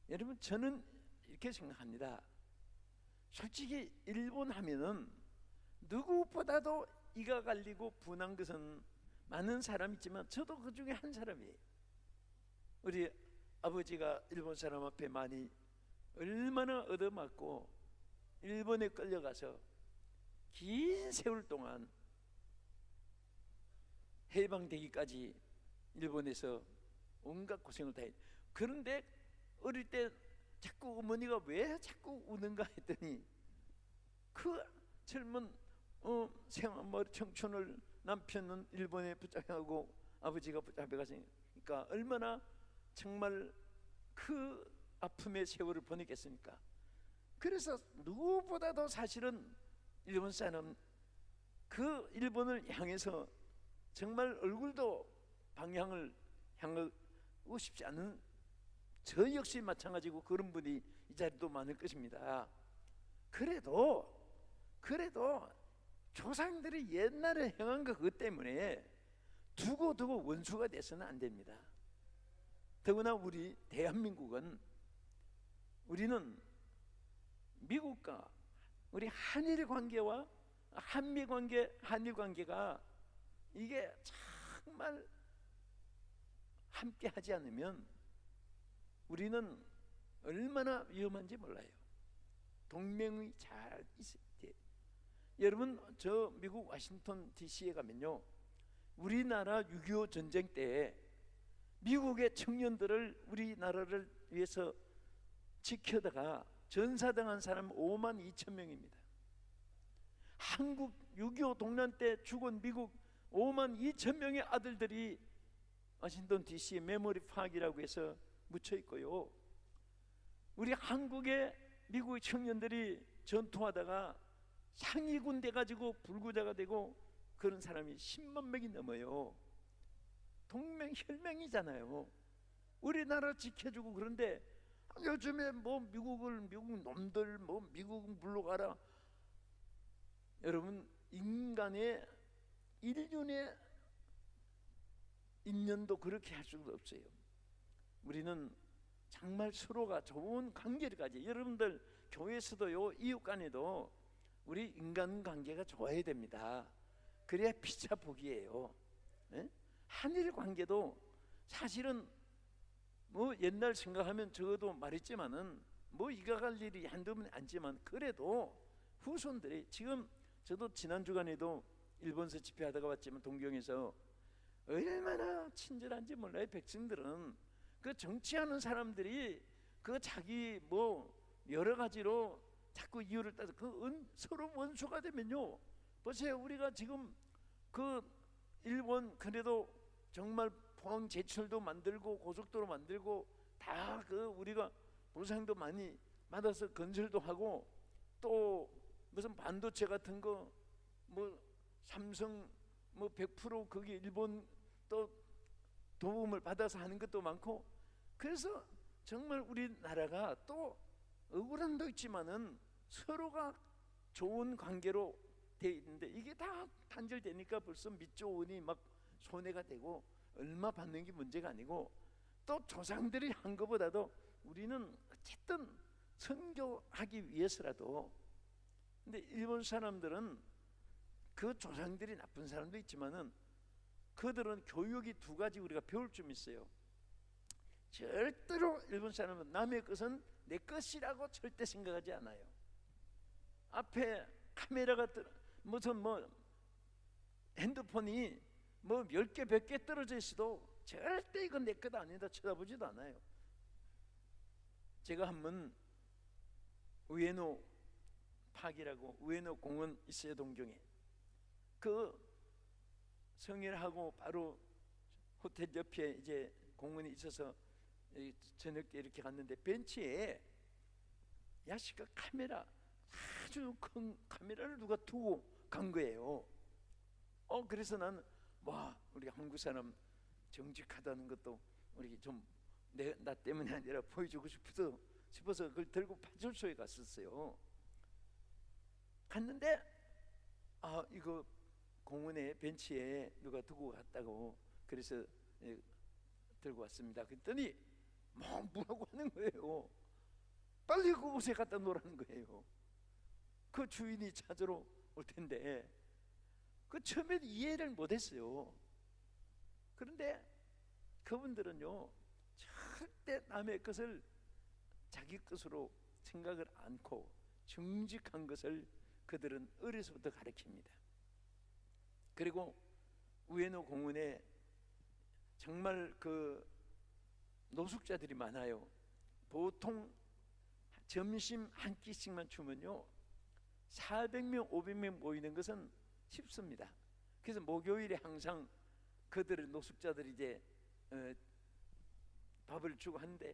여러분, 저는 이렇게 생각합니다. 솔직히 일본 하면은 누구보다도 이가 갈리고 분한 것은 많은 사람이 있지만 저도 그 중에 한 사람이에요. 우리 아버지가 일본 사람 앞에 많이 얼마나 얻어맞고 일본에 끌려가서 긴 세월 동안 해방되기까지 일본에서 온갖 고생을 다 했. 그런데 어릴 때 자꾸 어머니가 왜 자꾸 우는가 했더니 그 젊은 청춘을 남편은 일본에 붙잡혀가고 아버지가 붙잡혀가니까 얼마나 정말 그 아픔의 세월을 보내겠습니까? 그래서 누구보다도 사실은 일본 사람 그 일본을 향해서 정말 얼굴도 방향을 향하고 싶지 않은 저 역시 마찬가지고 그런 분이 이 자리도 많을 것입니다. 그래도 조상들이 옛날에 행한 것 그것 때문에 두고 원수가 돼서는 안 됩니다. 더구나 우리 대한민국은 우리는 미국과 우리 한일 관계와 한미 관계, 한일 관계가 이게 정말 함께 하지 않으면 우리는 얼마나 위험한지 몰라요. 동맹이 잘 있을 때. 여러분 저 미국 워싱턴 DC에 가면요, 우리나라 6.25 전쟁 때 미국의 청년들을 우리나라를 위해서 지켜다가 전사당한 사람 52,000명입니다. 한국 6.25 동란 때 죽은 미국 52,000명의 아들들이 워싱턴 DC의 메모리 파크이라고 해서 묻혀 있고요, 우리 한국의 미국의 청년들이 전투하다가 상위군 돼가지고 불구자가 되고 그런 사람이 10만 명이 넘어요. 동맹 혈맹이잖아요. 우리나라 지켜주고. 그런데 요즘에 뭐 미국 놈들 뭐 미국 물러가라. 여러분 인간의 인륜의 인연도 그렇게 할 수가 없어요. 우리는 정말 서로가 좋은 관계를 가지. 여러분들 교회에서도요, 이웃 간에도 우리 인간관계가 좋아야 됩니다. 그래야 피차 복이에요. 예? 한일 관계도 사실은 뭐 옛날 생각하면 적어도 말했지만은 뭐 이가갈 일이 한두 번 아니지만 그래도 후손들이 지금 저도 지난 주간에도 일본서 집회하다가 왔지만 동경에서 얼마나 친절한지 몰라요. 백성들은 그 정치하는 사람들이 그 자기 뭐 여러 가지로 자꾸 이유를 따서 서로 원수가 되면요, 보세요. 우리가 지금 그 일본 그래도 정말 포항 제철도 만들고 고속도로 만들고 다 그 우리가 보상도 많이 받아서 건설도 하고 또 무슨 반도체 같은 거 뭐 삼성 뭐 100% 거기 일본 또 도움을 받아서 하는 것도 많고, 그래서 정말 우리나라가 또 억울함도 있지만은 서로가 좋은 관계로 돼 있는데 이게 다 단절되니까 벌써 밑조원이 막 손해가 되고 얼마 받는 게 문제가 아니고, 또 조상들이 한 것보다도 우리는 어쨌든 선교하기 위해서라도. 근데 일본 사람들은 그 조상들이 나쁜 사람도 있지만은 그들은 교육이 두 가지 우리가 배울 점 있어요. 절대로 일본 사람은 남의 것은 내 것이라고 절대 생각하지 않아요. 앞에 카메라가 무슨 뭐 핸드폰이 뭐 10개 100개 떨어져 있어도 절대 이건 내 것 아니다 쳐다보지도 않아요. 제가 한번 우에노 파크이라고 우에노 공원 있어요, 동경에. 그 성일하고 바로 호텔 옆에 이제 공원이 있어서 저녁 때 이렇게 갔는데 벤치에 야시가 카메라, 아주 큰 카메라를 누가 두고 간 거예요. 그래서 나는 와, 우리 한국 사람 정직하다는 것도 우리 좀 나 때문에 아니라 보여주고 싶어서 그걸 들고 파출소에 갔었어요. 갔는데 이거 공원에 벤치에 누가 두고 갔다고 그래서 들고 왔습니다. 그랬더니 뭐라고 하는 거예요. 빨리 그곳에 갖다 놓으라는 거예요. 그 주인이 찾으러 올 텐데 그 처음엔 이해를 못했어요. 그런데 그분들은요, 절대 남의 것을 자기 것으로 생각을 않고 정직한 것을 그들은 어려서부터 가르칩니다. 그리고 우에노 공원에 정말 그 노숙자들이 많아요. 보통 점심 한 끼씩만 주면요 400명 500명 모이는 것은 쉽습니다. 그래서 목요일에 항상 그들의 노숙자들이 이제 밥을 주고 하는데,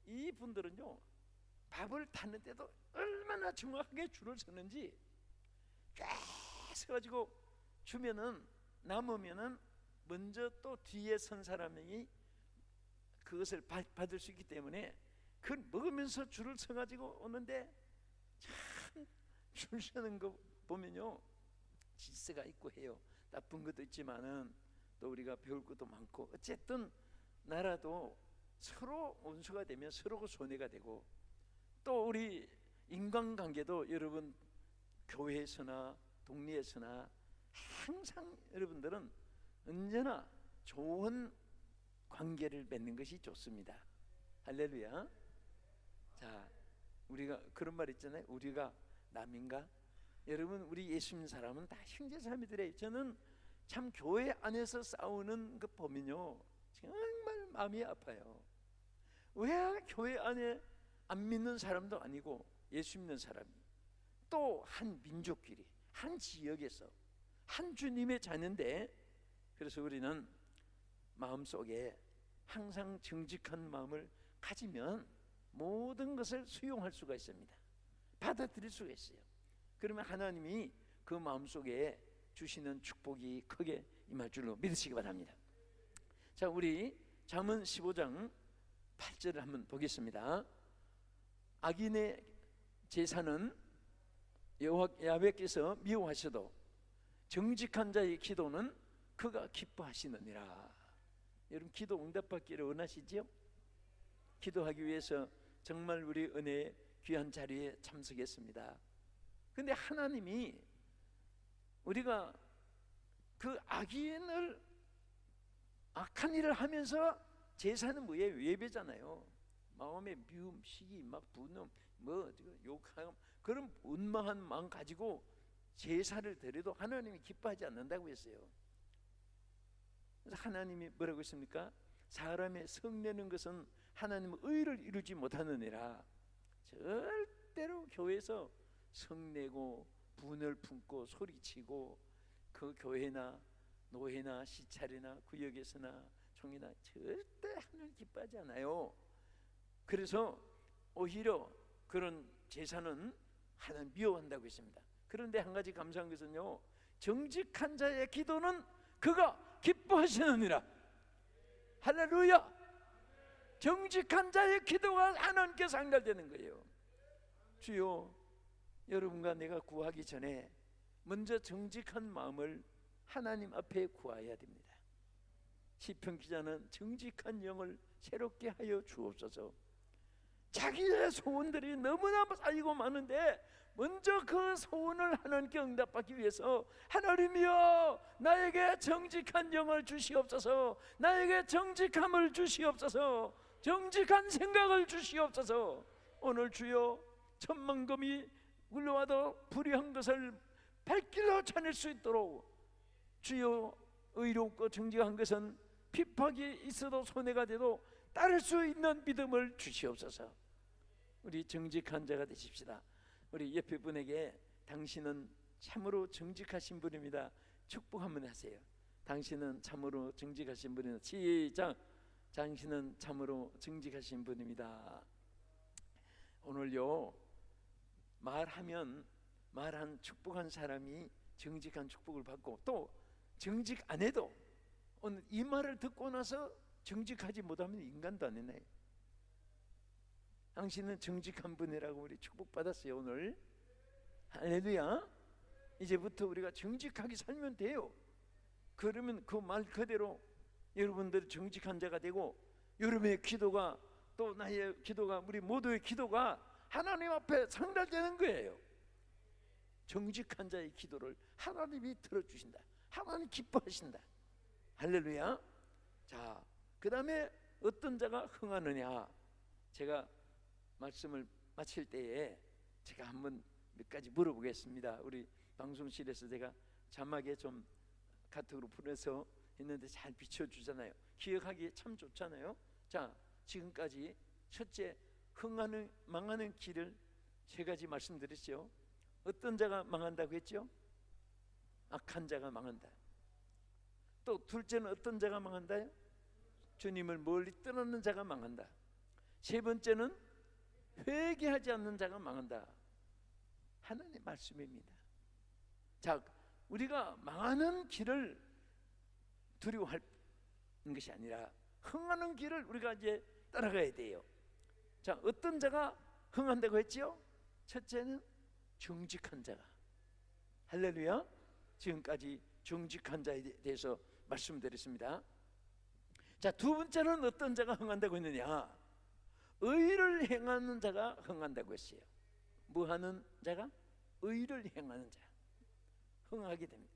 이분들은요 밥을 탔는데도 얼마나 정확하게 줄을 서는지 쫙 서가지고 주면은 남으면은 먼저 또 뒤에 선 사람이 그것을 받을 수 있기 때문에 그걸 먹으면서 줄을 서가지고 오는데, 참 줄 서는 거 보면요 질서가 있고 해요. 나쁜 것도 있지만은 또 우리가 배울 것도 많고, 어쨌든 나라도 서로 원수가 되면 서로가 손해가 되고, 또 우리 인간관계도 여러분 교회에서나 동네에서나 항상 여러분들은 언제나 좋은 관계를 맺는 것이 좋습니다. 할렐루야. 자, 우리가 그런 말 있잖아요. 우리가 남인가? 여러분, 우리 예수 믿는 사람은 다 형제자매들이에요. 저는 참 교회 안에서 싸우는 거 보면요 정말 마음이 아파요. 왜 교회 안에 안 믿는 사람도 아니고 예수 믿는 사람이 또 한 민족끼리 한 지역에서 한 주님의 자녀인데, 그래서 우리는 마음속에 항상 정직한 마음을 가지면 모든 것을 수용할 수가 있습니다. 받아들일 수가 있어요. 그러면 하나님이 그 마음속에 주시는 축복이 크게 임할 줄로 믿으시기 바랍니다. 자, 우리 잠언 15장 8절을 한번 보겠습니다. 악인의 제사는 야훼께서 미워하셔도 정직한 자의 기도는 그가 기뻐하시느니라. 여러분, 기도 응답받기를 원하시지요? 기도하기 위해서 정말 우리 은혜의 귀한 자리에 참석했습니다. 근데 하나님이 우리가 그 악인을 악한 일을 하면서, 제사는 뭐예요? 예배잖아요. 마음에 미움, 시기, 막 분노, 뭐 욕하고 그런 원망한 마음 가지고 제사를 드려도 하나님이 기뻐하지 않는다고 했어요. 그래서 하나님이 뭐라고 했습니까? 사람의 성내는 것은 하나님의 의를 이루지 못하느니라. 절대로 교회에서 성내고 분을 품고 소리치고 그 교회나 노회나 시찰이나 구역에서나 총회나 절대 하나님 기뻐하지 않아요. 그래서 오히려 그런 제사는 하나님 미워한다고 했습니다. 그런데 한 가지 감사한 것은요, 정직한 자의 기도는 그가 기뻐하시느니라. 할렐루야. 정직한 자의 기도가 하나님께 상달되는 거예요. 주여, 여러분과 내가 구하기 전에 먼저 정직한 마음을 하나님 앞에 구해야 됩니다. 시편 기자는 정직한 영을 새롭게 하여 주옵소서. 자기의 소원들이 너무나 쌓이고 많은데 먼저 그 소원을 하나님께 응답받기 위해서 하나님이여 나에게 정직한 영을 주시옵소서, 나에게 정직함을 주시옵소서, 정직한 생각을 주시옵소서. 오늘 주여 천만금이 굴러와도 불의한 것을 발길로 찾을 수 있도록, 주여 의롭고 정직한 것은 핍박이 있어도 손해가 돼도 따를 수 있는 믿음을 주시옵소서. 우리 정직한 자가 되십시다. 우리 옆에 분에게 당신은 참으로 정직하신 분입니다. 축복 한번 하세요. 당신은 참으로 정직하신 분입니다. 시작. 당신은 참으로 정직하신 분입니다. 오늘요 말한 축복한 사람이 정직한 축복을 받고, 또 정직 안 해도 오늘 이 말을 듣고 나서 정직하지 못하면 인간도 아니네. 당신은 정직한 분이라고 우리 축복받았어요 오늘. 할렐루야. 이제부터 우리가 정직하게 살면 돼요. 그러면 그 말 그대로 여러분들 정직한 자가 되고, 여러분의 기도가 또 나의 기도가, 우리 모두의 기도가 하나님 앞에 상달되는 거예요. 정직한 자의 기도를 하나님이 들어주신다. 하나님 기뻐하신다. 할렐루야. 자, 그 다음에 어떤 자가 흥하느냐. 제가 말씀을 마칠 때에 제가 한번 몇 가지 물어보겠습니다. 우리 방송실에서 제가 자막에 좀 카톡으로 보내서 있는데 잘 비춰주잖아요. 기억하기 참 좋잖아요. 자, 지금까지 첫째, 흥하는 망하는 길을 세 가지 말씀드렸죠. 어떤 자가 망한다고 했죠? 악한 자가 망한다. 또 둘째는 어떤 자가 망한다요? 주님을 멀리 떠나는 자가 망한다. 세 번째는 회개하지 않는 자가 망한다. 하나님의 말씀입니다. 자, 우리가 망하는 길을 두려워할 것이 아니라 흥하는 길을 우리가 이제 따라가야 돼요. 자, 어떤 자가 흥한다고 했지요? 첫째는 정직한 자가. 할렐루야. 지금까지 정직한 자에 대해서 말씀드렸습니다. 자, 두 번째는 어떤 자가 흥한다고 했느냐? 의를 행하는 자가 흥한다고 했어요. 뭐 하는 자가? 의를 행하는 자 흥하게 됩니다.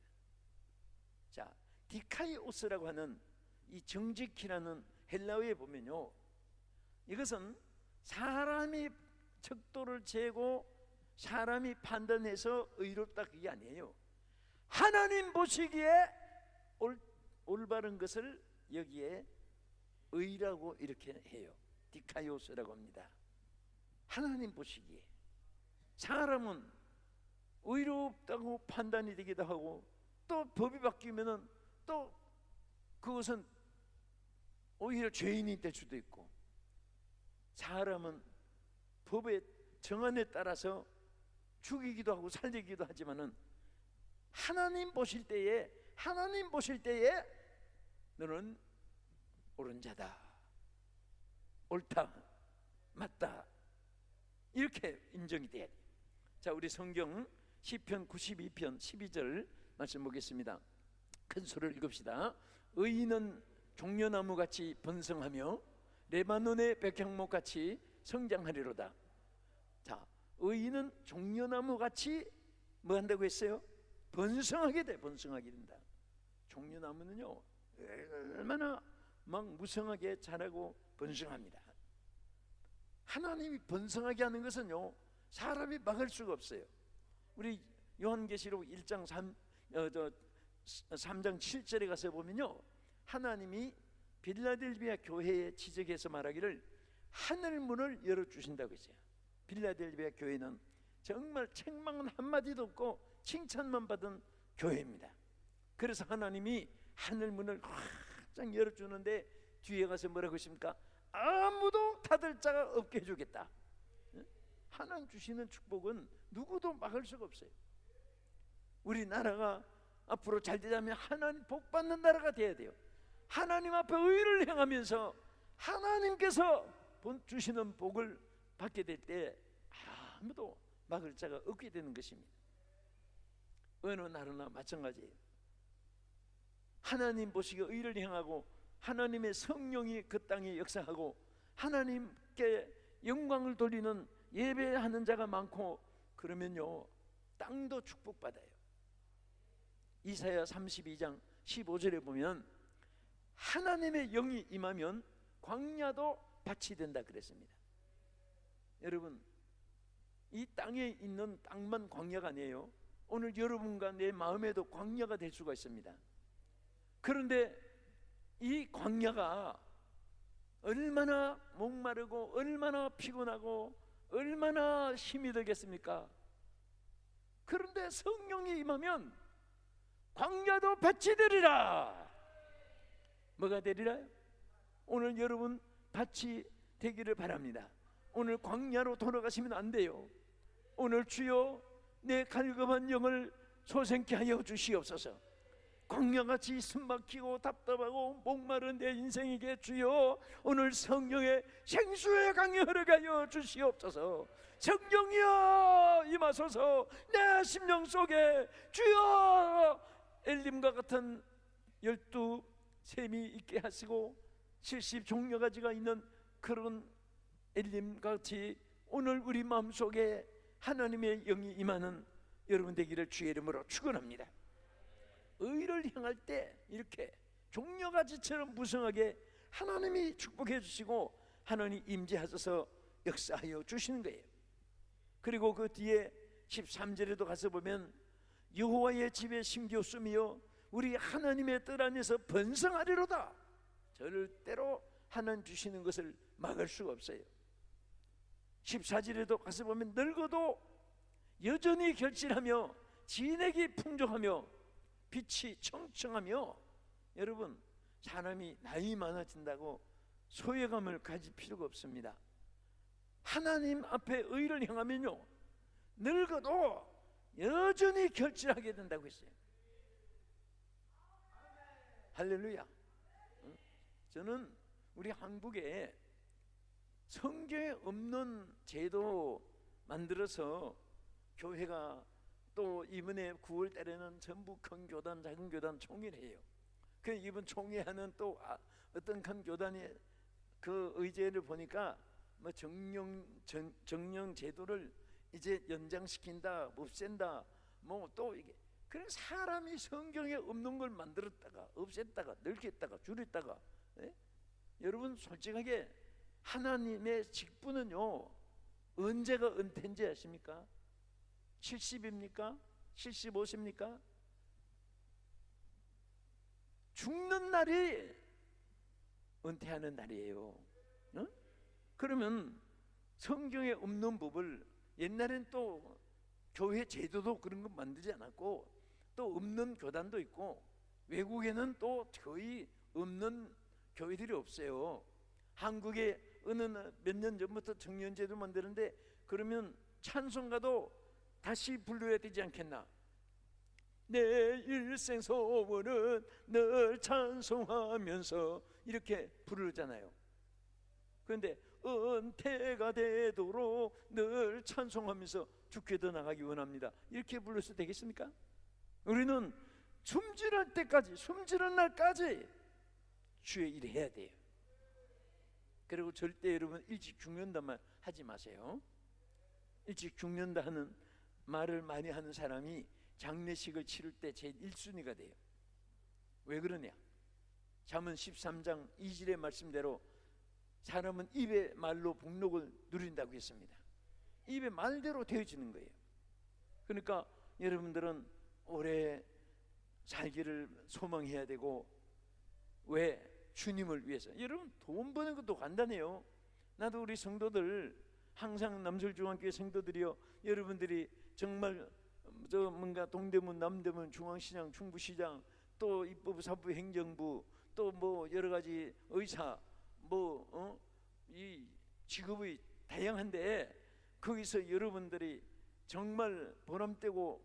자, 디카이오스라고 하는 이 정직이라는 헬라어에 보면요, 이것은 사람이 척도를 재고 사람이 판단해서 의롭다, 그게 아니에요. 하나님 보시기에 올바른 것을 여기에 의라고 이렇게 해요. 디카이오스라고 합니다. 하나님 보시기에 사람은 의롭다고 판단이 되기도 하고, 또 법이 바뀌면은 또 그것은 오히려 죄인이 될 수도 있고, 사람은 법의 정한에 따라서 죽이기도 하고 살리기도 하지만은 하나님 보실 때에 너는 옳은 자다, 옳다, 맞다, 이렇게 인정이 돼야 돼요. 자, 우리 성경 시편 92편 12절 말씀 보겠습니다. 큰 소리를 읽읍시다. 의인은 종려나무같이 번성하며 레바논의 백향목같이 성장하리로다. 자, 의인은 종려나무같이 뭐 한다고 했어요? 번성하게 돼. 번성하게 된다. 종려나무는요, 얼마나 막 무성하게 자라고 번성합니다. 하나님이 번성하게 하는 것은요, 사람이 막을 수가 없어요. 우리 요한계시록 1장 3장 7절에 가서 보면요, 하나님이 빌라델비아 교회에 지적해서 말하기를 하늘 문을 열어주신다고 했어요. 빌라델비아 교회는 정말 책망은 한마디도 없고 칭찬만 받은 교회입니다. 그래서 하나님이 하늘 문을 확장 열어주는데 뒤에 가서 뭐라고 했습니까? 아무도 닫을 자가 없게 해주겠다. 하나님 주시는 축복은 누구도 막을 수가 없어요. 우리나라가 앞으로 잘 되자면 하나님 복 받는 나라가 돼야 돼요. 하나님 앞에 의를 행하면서 하나님께서 주시는 복을 받게 될 때 아무도 막을 자가 없게 되는 것입니다. 어느 나라나 마찬가지예요. 하나님 보시기에 의를 행하고 하나님의 성령이 그 땅에 역사하고 하나님께 영광을 돌리는 예배하는 자가 많고, 그러면요, 땅도 축복받아요. 이사야 32장 15절에 보면 하나님의 영이 임하면 광야도 밭이 된다 그랬습니다. 여러분, 이 땅에 있는 땅만 광야가 아니에요. 오늘 여러분과 내 마음에도 광야가 될 수가 있습니다. 그런데 이 광야가 얼마나 목마르고 얼마나 피곤하고 얼마나 힘이 들겠습니까? 그런데 성령이 임하면 광야도 밭이 되리라. 뭐가 되리라? 오늘 여러분 밭이 되기를 바랍니다. 오늘 광야로 돌아가시면 안 돼요. 오늘 주여 내 갈급한 영을 소생케 하여 주시옵소서. 광야같이 숨막히고 답답하고 목마른 내 인생에게 주여 오늘 성령의 생수의 강이 흐르게 주시옵소서. 성령이여 임하소서. 내 심령 속에 주여 엘림과 같은 12샘이 있게 하시고 70 종려가지가 있는 그런 엘림같이 오늘 우리 마음속에 하나님의 영이 임하는 여러분 되기를 주의 이름으로 축원합니다. 의를 향할 때 이렇게 종려가지처럼 무성하게 하나님이 축복해 주시고 하나님 임재하셔서 역사하여 주시는 거예요. 그리고 그 뒤에 13절에도 가서 보면 여호와의 집에 심기었으며 우리 하나님의 뜻 안에서 번성하리로다. 절대로 하나님 주시는 것을 막을 수가 없어요. 14절에도 가서 보면 늙어도 여전히 결실하며 진액이 풍족하며 빛이 청청하며, 여러분 사람이 나이 많아진다고 소외감을 가질 필요가 없습니다. 하나님 앞에 의를 행하면요 늙어도 여전히 결실하게 된다고 했어요. 할렐루야. 저는 우리 한국에 성경에 없는 제도 만들어서 교회가 또 이번에 9월 달에는 전부 큰 교단 작은 교단 총회해요. 그 이번 총회하는 또 어떤 큰 교단의 그 의제를 보니까 뭐 정령 제도를 이제 연장시킨다, 없앤다, 뭐 또 이게, 그래 사람이 성경에 없는 걸 만들었다가 없앴다가 넓혔다가 줄였다가, 예? 여러분 솔직하게 하나님의 직분은요 언제가 은퇴인지 아십니까? 70입니까? 75입니까? 죽는 날이 은퇴하는 날이에요. 어? 그러면 성경에 없는 법을, 옛날엔 또 교회 제도도 그런 거 만들지 않았고 또 없는 교단도 있고 외국에는 또 거의 없는 교회들이 없어요. 한국에 어느 몇 년 전부터 청년제도 만드는데, 그러면 찬송가도 다시 불러야 되지 않겠나? 내 일생 소원은 늘 찬송하면서 이렇게 부르잖아요. 그런데 은퇴가 되도록 늘 찬송하면서 주께도 나가기 원합니다, 이렇게 불러서 되겠습니까? 우리는 숨지를 때까지, 숨지는 날까지 주의 일을 해야 돼요. 그리고 절대 여러분 일찍 죽는다 말 하지 마세요. 일찍 죽는다 하는 말을 많이 하는 사람이 장례식을 치를 때 제일 1순위가 돼요. 왜 그러냐? 잠언 13장 2절의 말씀대로 사람은 입의 말로 복록을 누린다고 했습니다. 입의 말대로 되어지는 거예요. 그러니까 여러분들은 오래 살기를 소망해야 되고, 왜? 주님을 위해서. 여러분 돈 버는 것도 간단해요. 나도 우리 성도들 항상 남설중앙교회 성도들이요, 여러분들이 정말 저 뭔가 동대문, 남대문, 중앙시장, 충북시장, 또 입법부, 사법부, 행정부, 또 뭐 여러 가지 의사, 뭐 이 직업이 다양한데 거기서 여러분들이 정말 보람되고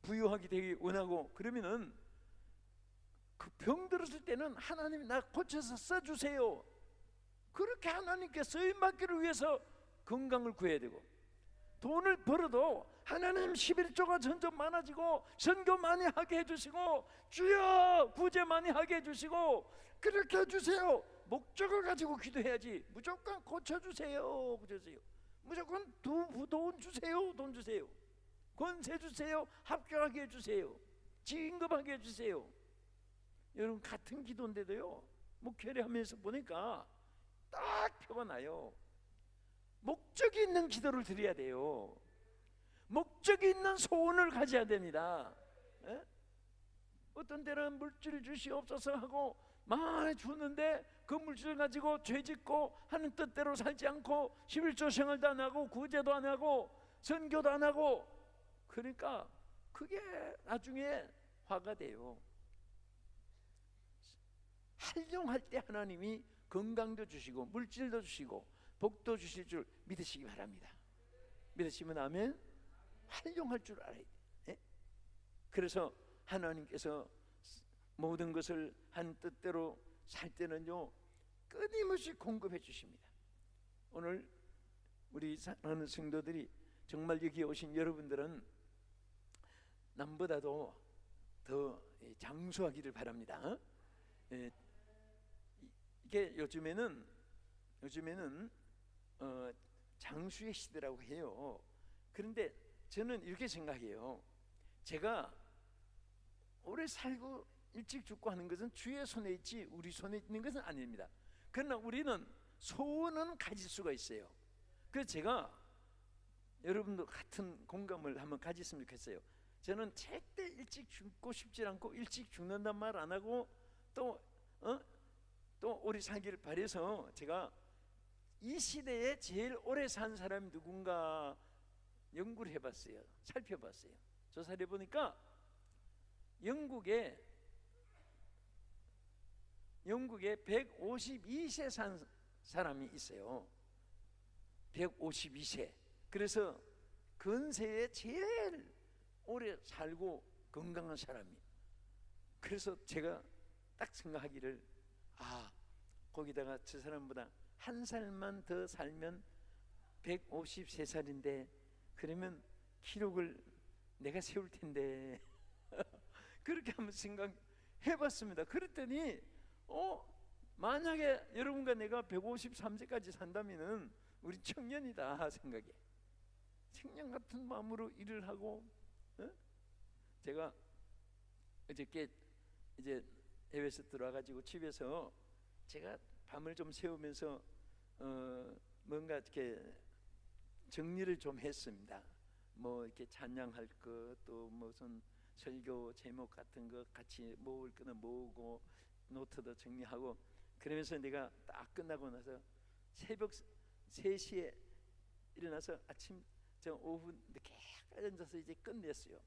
부유하게 되기 원하고, 그러면은 그 병 들었을 때는 하나님이 나 고쳐서 써주세요, 그렇게 하나님께 쓰임받기를 위해서 건강을 구해야 되고, 돈을 벌어도 하나님 11조가 점점 많아지고 선교 많이 하게 해주시고 주여 구제 많이 하게 해주시고 그렇게 해주세요, 목적을 가지고 기도해야지. 무조건 고쳐주세요, 고쳐주세요, 무조건 돈 주세요, 돈 주세요, 권세 주세요, 합격하게 해주세요, 진급하게 해주세요. 여러분 같은 기도인데도요 목회를 하면서 보니까 딱 표가 나요. 목적이 있는 기도를 드려야 돼요. 목적이 있는 소원을 가져야 됩니다. 에? 어떤 때는 물질 주시옵소서 하고 많이 주는데 그 물질을 가지고 죄짓고 하는 뜻대로 살지 않고 11조 생활도 안 하고 구제도 안 하고 선교도 안 하고, 그러니까 그게 나중에 화가 돼요. 활용할 때 하나님이 건강도 주시고 물질도 주시고 복도 주실 줄 믿으시기 바랍니다. 믿으시면 아멘. 활용할 줄 알아야 돼. 예? 그래서 하나님께서 모든 것을 한 뜻대로 살 때는요 끊임없이 공급해 주십니다. 오늘 우리 사랑하는 성도들이 정말 여기 오신 여러분들은 남보다도 더 장수하기를 바랍니다. 이게 요즘에는 장수의 시대라고 해요. 그런데 저는 이렇게 생각해요. 제가 오래 살고 일찍 죽고 하는 것은 주의 손에 있지 우리 손에 있는 것은 아닙니다. 그러나 우리는 소원은 가질 수가 있어요. 그래서 제가 여러분도 같은 공감을 한번 가졌으면 좋겠어요. 저는 절대 일찍 죽고 싶지 않고 일찍 죽는단 말 안 하고 또 오래 살기를 바래서 제가 이 시대에 제일 오래 산 사람이 누군가 연구를 해봤어요. 살펴봤어요. 조사를 해보니까 영국에 152세 산 사람이 있어요. 152세. 그래서 근세에 제일 오래 살고 건강한 사람이. 그래서 제가 딱 생각하기를, 거기다가 저 사람보다 한 살만 더 살면 153살인데 그러면 기록을 내가 세울 텐데 그렇게 한번 생각해봤습니다. 그랬더니 만약에 여러분과 내가 153세까지 산다면은 우리 청년이다 생각해. 청년 같은 마음으로 일을 하고, 제가 어저께 이제 해외에서 들어와가지고 집에서 제가 밤을 좀 새우면서 뭔가 이렇게 정리를 좀 했습니다. 뭐 이렇게 찬양할 것, 또 무슨 설교 제목 같은 거 같이 모을 거는 모으고 노트도 정리하고, 그러면서 내가 딱 끝나고 나서 새벽 3시에 일어나서 아침 저 오후 늦게까지 앉아서 이제 끝냈어요.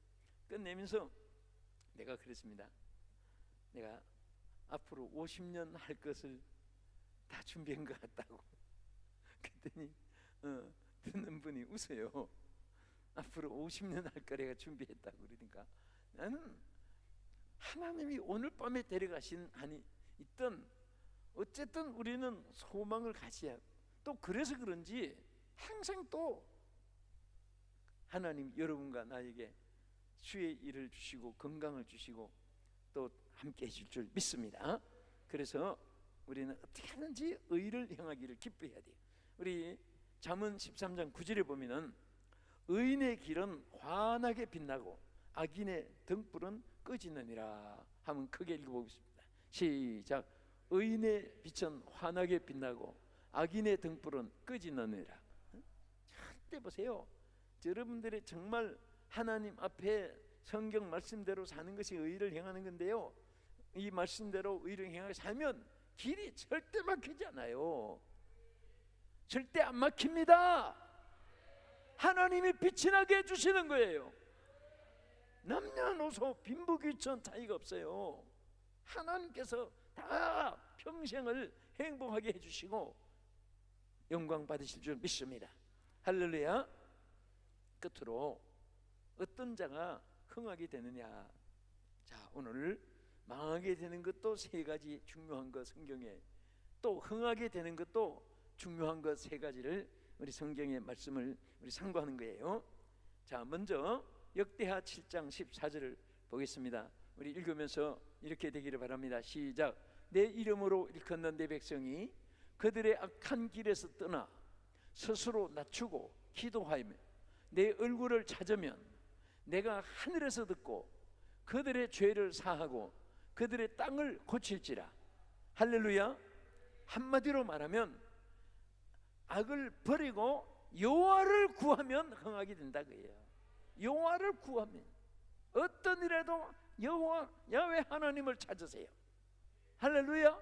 끝내면서 내가 그랬습니다. 내가 앞으로 50년 할 것을 다 준비한 것 같다고. 그랬더니 듣는 분이 웃어요. 앞으로 50년 할 거 내가 준비했다고. 그러니까 나는 하나님이 오늘 밤에 데려가신 한이 있던 어쨌든 우리는 소망을 가져야, 또 그래서 그런지 항상 또 하나님 여러분과 나에게 주의 일을 주시고 건강을 주시고 또 함께 해줄 줄 믿습니다. 그래서 우리는 어떻게 하든지 의를 행하기를 기뻐해야 돼요. 우리 잠언 13장 9절에 보면은 의인의 길은 환하게 빛나고 악인의 등불은 꺼지느니라 하면 크게 읽어보겠습니다. 시작. 의인의 빛은 환하게 빛나고 악인의 등불은 꺼지느니라. 절대 보세요. 여러분들이 정말 하나님 앞에 성경 말씀대로 사는 것이 의를 행하는 건데요, 이 말씀대로 의를 행하게 살면 길이 절대 막히지 않아요. 절대 안 막힙니다. 하나님이 빛이 나게 해주시는 거예요. 남녀노소 빈부귀천 차이가 없어요. 하나님께서 다 평생을 행복하게 해주시고 영광 받으실 줄 믿습니다. 할렐루야. 끝으로 어떤 자가 흥하게 되느냐. 자, 오늘 망하게 되는 것도 3가지 중요한 것 성경에, 또 흥하게 되는 것도 중요한 것 3가지를 우리 성경의 말씀을 우리 상고하는 거예요. 자, 먼저 역대하 7장 14절을 보겠습니다. 우리 읽으면서 이렇게 되기를 바랍니다. 시작. 내 이름으로 일컫는 내 백성이 그들의 악한 길에서 떠나 스스로 낮추고 기도하며 내 얼굴을 찾으면 내가 하늘에서 듣고 그들의 죄를 사하고 그들의 땅을 고칠지라. 할렐루야. 한마디로 말하면 악을 버리고 여호와를 구하면 흥하게 된다 그예요. 여호와를 구하면, 어떤 일에도 여호와 야훼 하나님을 찾으세요. 할렐루야.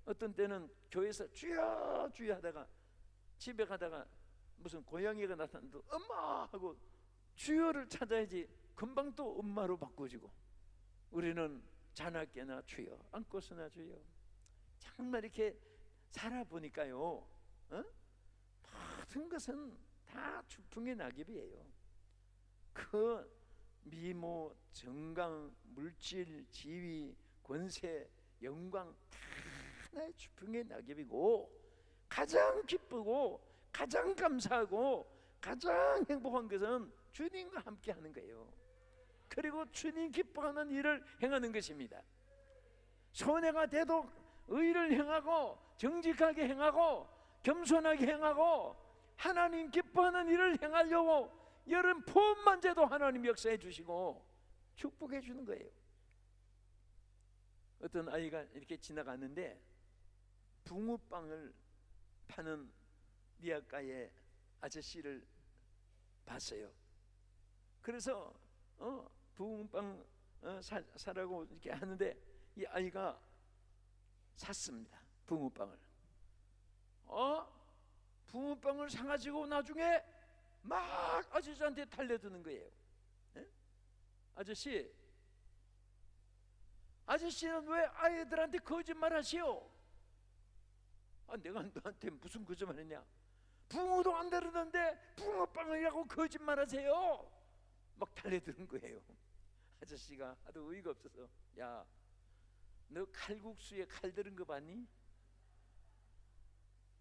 어떤 때는 교회에서 주여 주여 하다가 집에 가다가 무슨 고양이가 나타나도 엄마 하고 주여를 찾아야지 금방 또 엄마로 바꿔지고, 우리는 자나깨나 주여, 안고서나 주여. 정말 이렇게 살아보니까요, 모든 것은 다 주풍의 낙엽이에요. 그 미모, 정강, 물질, 지위, 권세, 영광 다 하나의 주풍의 낙엽이고, 가장 기쁘고 가장 감사하고 가장 행복한 것은 주님과 함께 하는 거예요. 그리고 주님 기뻐하는 일을 행하는 것입니다. 손해가 돼도 의를 행하고 정직하게 행하고 겸손하게 행하고 하나님 기뻐하는 일을 행하려고 여름 봄만 돼도 하나님 역사해 주시고 축복해 주는 거예요. 어떤 아이가 이렇게 지나갔는데 붕어빵을 파는 리아가의 아저씨를 봤어요. 그래서 붕어빵 사라고 이렇게 하는데 이 아이가 샀습니다. 붕어빵을. 붕어빵을 사가지고 나중에 막 아저씨한테 달려드는 거예요. 예? 아저씨는 왜 아이들한테 거짓말 하시오? 내가 너한테 무슨 거짓말 했냐? 붕어도 안 다르는데 붕어빵이라고 거짓말 하세요? 막 달려드는 거예요. 아저씨가 하도 어이가 없어서, 야, 너 칼국수에 칼 들은 거 봤니?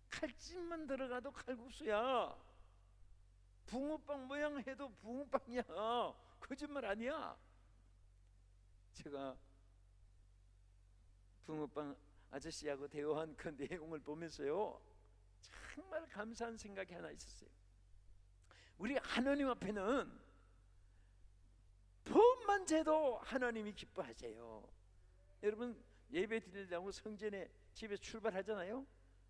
칼집만 들어가도 칼국수야. 붕어빵 모양 해도 붕어빵이야. 거짓말 아니야. 제가 붕어빵 아저씨하고 대화한 그 내용을 보면서요, 정말 감사한 생각이 하나 있었어요. 우리 하나님 앞에는 법만 재도 하나님이 기뻐하세요. 여러분, 예배 드리려고 성전에 집에 출발하잖아요.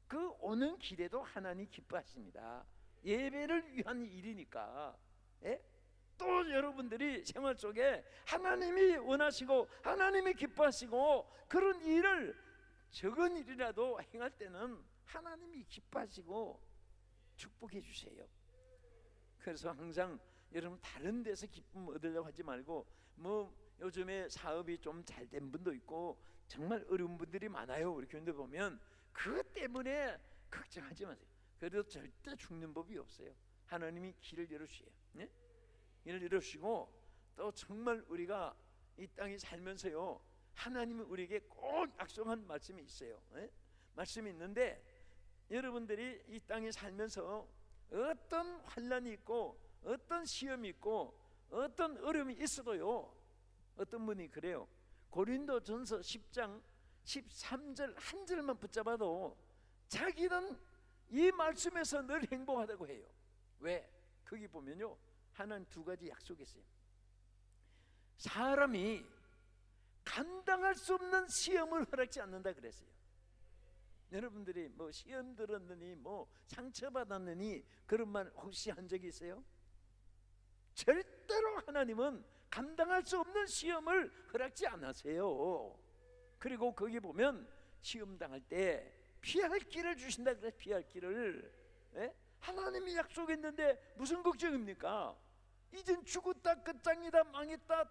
그 오는 길에도 하나님 기뻐하십니다. 예배를 위한 일이니까. 예? 또 여러분들이 생활 속에 하나님이 원하시고 하나님이 기뻐하시고 그런 일을, 적은 일이라도 행할 때는 하나님이 기뻐하시고 축복해 주세요. 그래서 항상 여러분, 다른 데서 기쁨 얻으려고 하지 말고, 요즘에 사업이 좀 잘 된 분도 있고 정말 어려운 분들이 많아요. 우리 교인들 보면 그것 때문에 걱정하지 마세요. 그래도 절대 죽는 법이 없어요. 하나님이 길을 열어주세요. 네? 길을 열어주시고, 또 정말 우리가 이 땅에 살면서요, 하나님은 우리에게 꼭 약속한 말씀이 있어요. 네? 말씀이 있는데, 여러분들이 이 땅에 살면서 어떤 환난이 있고 어떤 시험이 있고 어떤 어려움이 있어도요, 어떤 분이 그래요. 고린도전서 10장 13절 한 절만 붙잡아도 자기는 이 말씀에서 늘 행복하다고 해요. 왜? 거기 보면요, 하나님 두 가지 약속이 있어요. 사람이 감당할 수 없는 시험을 허락지 않는다 그랬어요. 여러분들이 뭐 시험 들었느니 뭐 상처받았느니 그런 말 혹시 한 적이 있어요? 절대로 하나님은 감당할 수 없는 시험을 허락지 않으세요. 그리고 거기 보면 시험 당할 때 피할 길을 주신다 그래. 피할 길을. 예? 하나님이 약속했는데 무슨 걱정입니까? 이젠 죽었다, 끝장이다, 망했다,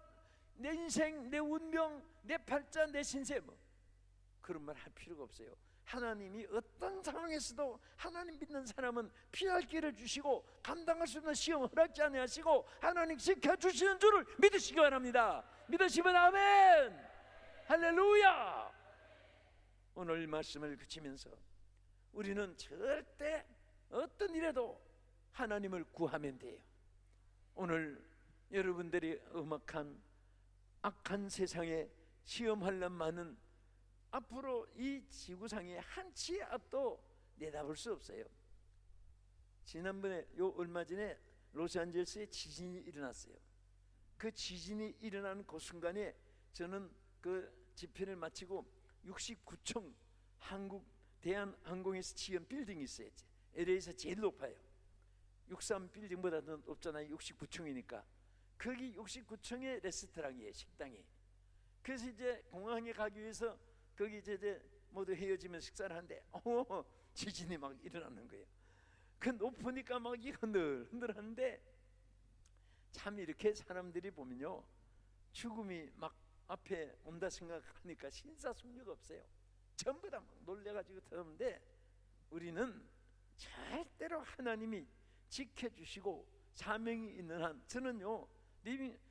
내 인생, 내 운명, 내 팔자, 내 신세, 뭐 그런 말 할 필요가 없어요. 하나님이 어떤 상황에서도 하나님 믿는 사람은 피할 길을 주시고 감당할 수 없는 시험을 허락지 아니하시고 하나님 지켜주시는 줄을 믿으시기 바랍니다. 믿으시면 아멘. 할렐루야. 오늘 말씀을 그치면서 우리는 절대 어떤 일에도 하나님을 구하면 돼요. 오늘 여러분들이 음악한 악한 세상에 시험할 많은 앞으로 이 지구상에 한치 앞도 내다볼 수 없어요. 지난번에 얼마 전에 로스앤젤레스에 지진이 일어났어요. 그 지진이 일어나는 그 순간에 저는 그 집회를 마치고 69층 한국 대한항공에서 지은 빌딩이 있어요. LA에서 제일 높아요. 63 빌딩보다도 높잖아요. 69층이니까. 거기 69층의 레스토랑이에요. 식당이. 그래서 이제 공항에 가기 위해서 거기 이제 모두 헤어지면 식사를 하는데 지진이 막 일어나는 거예요. 그 높으니까 막 흔들 하는데, 참 이렇게 사람들이 보면요, 죽음이 막 앞에 온다 생각하니까 신사숙녀가 없어요. 전부 다 막 놀래가지고 들었는데, 우리는 절대로 하나님이 지켜주시고 사명이 있는 한, 저는요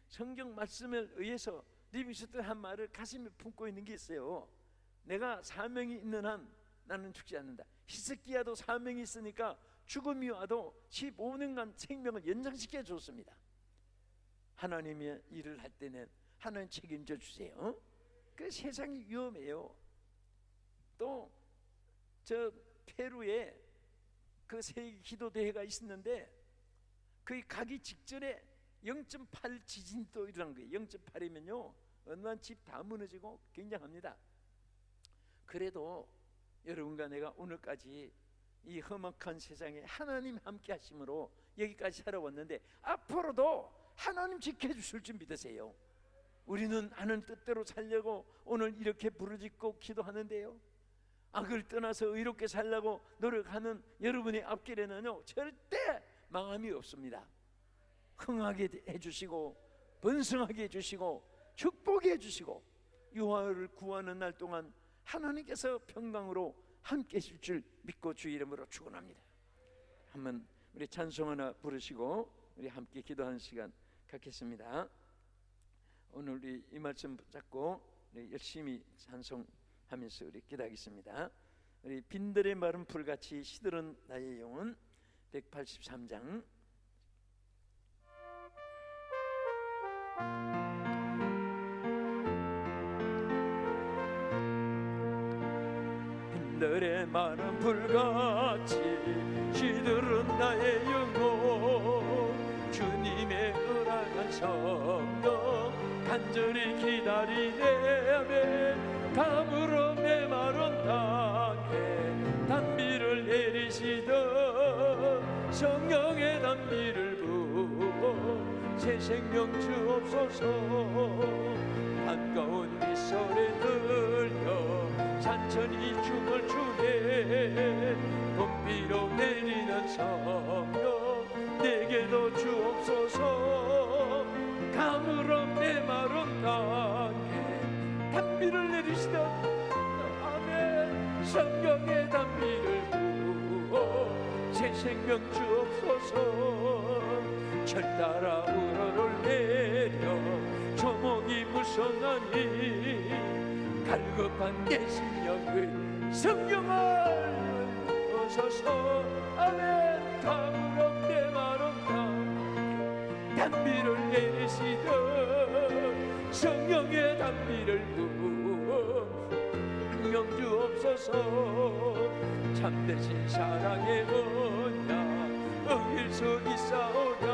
성경 말씀에 의해서 리빙스턴 한 말을 가슴에 품고 있는 게 있어요. 내가 사명이 있는 한 나는 죽지 않는다. 히스기야도 사명이 있으니까 죽음이 와도 15년간 생명을 연장시켜 줬습니다. 하나님의 일을 할 때는 하나님 책임져 주세요. 그 세상이 위험해요. 또 저 페루에 그 세계 기도 대회가 있었는데 거기 가기 직전에 0.8 지진이 또 일어난 거예요. 0.8이면요 어느 집 다 무너지고 굉장합니다. 그래도 여러분과 내가 오늘까지 이 험악한 세상에 하나님 함께 하심으로 여기까지 살아왔는데, 앞으로도 하나님 지켜주실 줄 믿으세요. 우리는 하는 뜻대로 살려고 오늘 이렇게 부르짖고 기도하는데요, 악을 떠나서 의롭게 살려고 노력하는 여러분의 앞길에는요 절대 망함이 없습니다. 흥하게 해주시고 번성하게 해주시고 축복해 주시고 유아를 구하는 날 동안 하나님께서 평강으로 함께 하실 줄 믿고 주 이름으로 축원합니다. 한번 우리 찬송 하나 부르시고 우리 함께 기도하는 시간 갖겠습니다. 오늘 우리 이 말씀 붙잡고 우리 열심히 찬송하면서 우리 기도하겠습니다. 우리 빈들의 마른 풀같이 시들은 나의 영혼 183장. 빈들의 마른 풀같이 시들은 나의 영혼 주님의 허락한 성령 간절히 기다리네. 가물어 메마른 땅에 단비를 내리시던 성령의 단비를 부어 새 생명 주옵소서. 반가운 미소를 들려 산천이 춤을 추네. 봄비로 내리는 성령 내게도 주옵소서. 가물어 메마른 땅에 단비를 내리시던 아멘. 성령의 단비를 부어 새 생명 주옵소서. 철 따라 우러를 내려 조목이 무성하니 갈급한 내 심령을 성령을 부어소서. 아멘. 가물어 메마른 땅에 단비를 내리시던 성령의 단비를 부어 능력 주옵소서. 참되신 사랑의 언약 어길 수 있사오랴.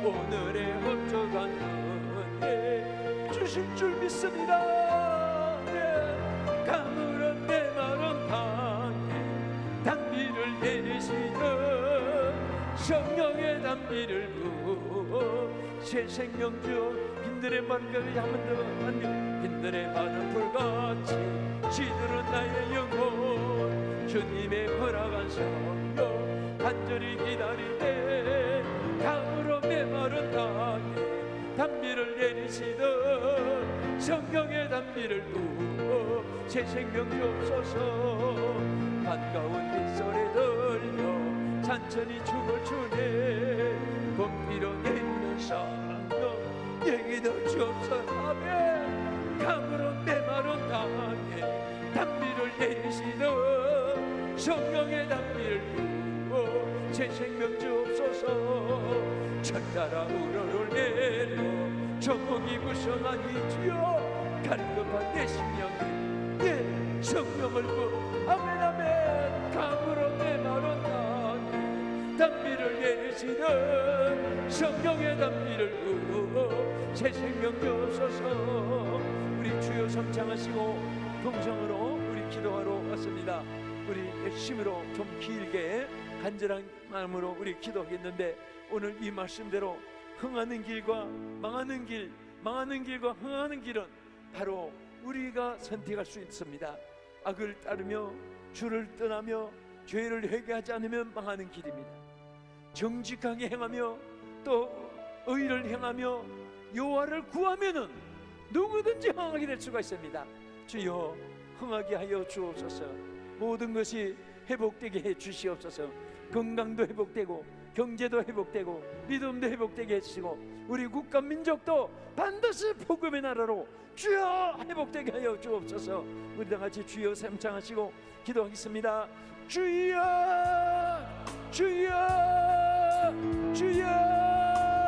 오늘의 헛적한 은혜 주실 줄 믿습니다. 네. 가물어 메마른 땅에 단비를 내리시던 성령의 단비를 부어 새 생명 주어 빈들의 마른 풀같이 한번 더 안녕. 빈들의 마른 풀같이 시들은 나의 영혼 주님의 허락한 성령 간절히 기다리네. 가물어 메마른 땅에 단비를 내리시던 성령의 단비를 부어 새 생명 주옵소서. 반가운 빗소리 들려 산천이 춤을 추네. 봄비로 내리는 성령 얘기도 주옵소서. 아멘. 가물어 메마른 땅에 단비를 내리시던 성령의 단비를 부어 새 생명 주옵소서. 철 따라 우러를 내려 조목이 무성하니 주여 갈급한 내 심령에 내 성령을 부어 아멘 아멘. 가물어 메마른 땅에 단비를 내리시던 성령의 단비를 부어 새 생명 주옵소서. 우리 주여 성창하시고 동성으로 우리 기도하러 왔습니다. 우리 열심으로 좀 길게 간절한 마음으로 우리 기도하겠는데 오늘 이 말씀대로 흥하는 길과 망하는 길, 망하는 길과 흥하는 길은 바로 우리가 선택할 수 있습니다. 악을 따르며 주를 떠나며 죄를 회개하지 않으면 망하는 길입니다. 정직하게 행하며 또 의를 행하며 여호와를 구하면은 누구든지 흥하게 될 수가 있습니다. 주여 흥하게 하여 주옵소서. 모든 것이 회복되게 해 주시옵소서. 건강도 회복되고 경제도 회복되고 믿음도 회복되게 해주시고 우리 국가 민족도 반드시 복음의 나라로 주여 회복되게 하여 주옵소서. 우리 다 같이 주여 삼창하시고 기도하겠습니다. 주여 주여 주여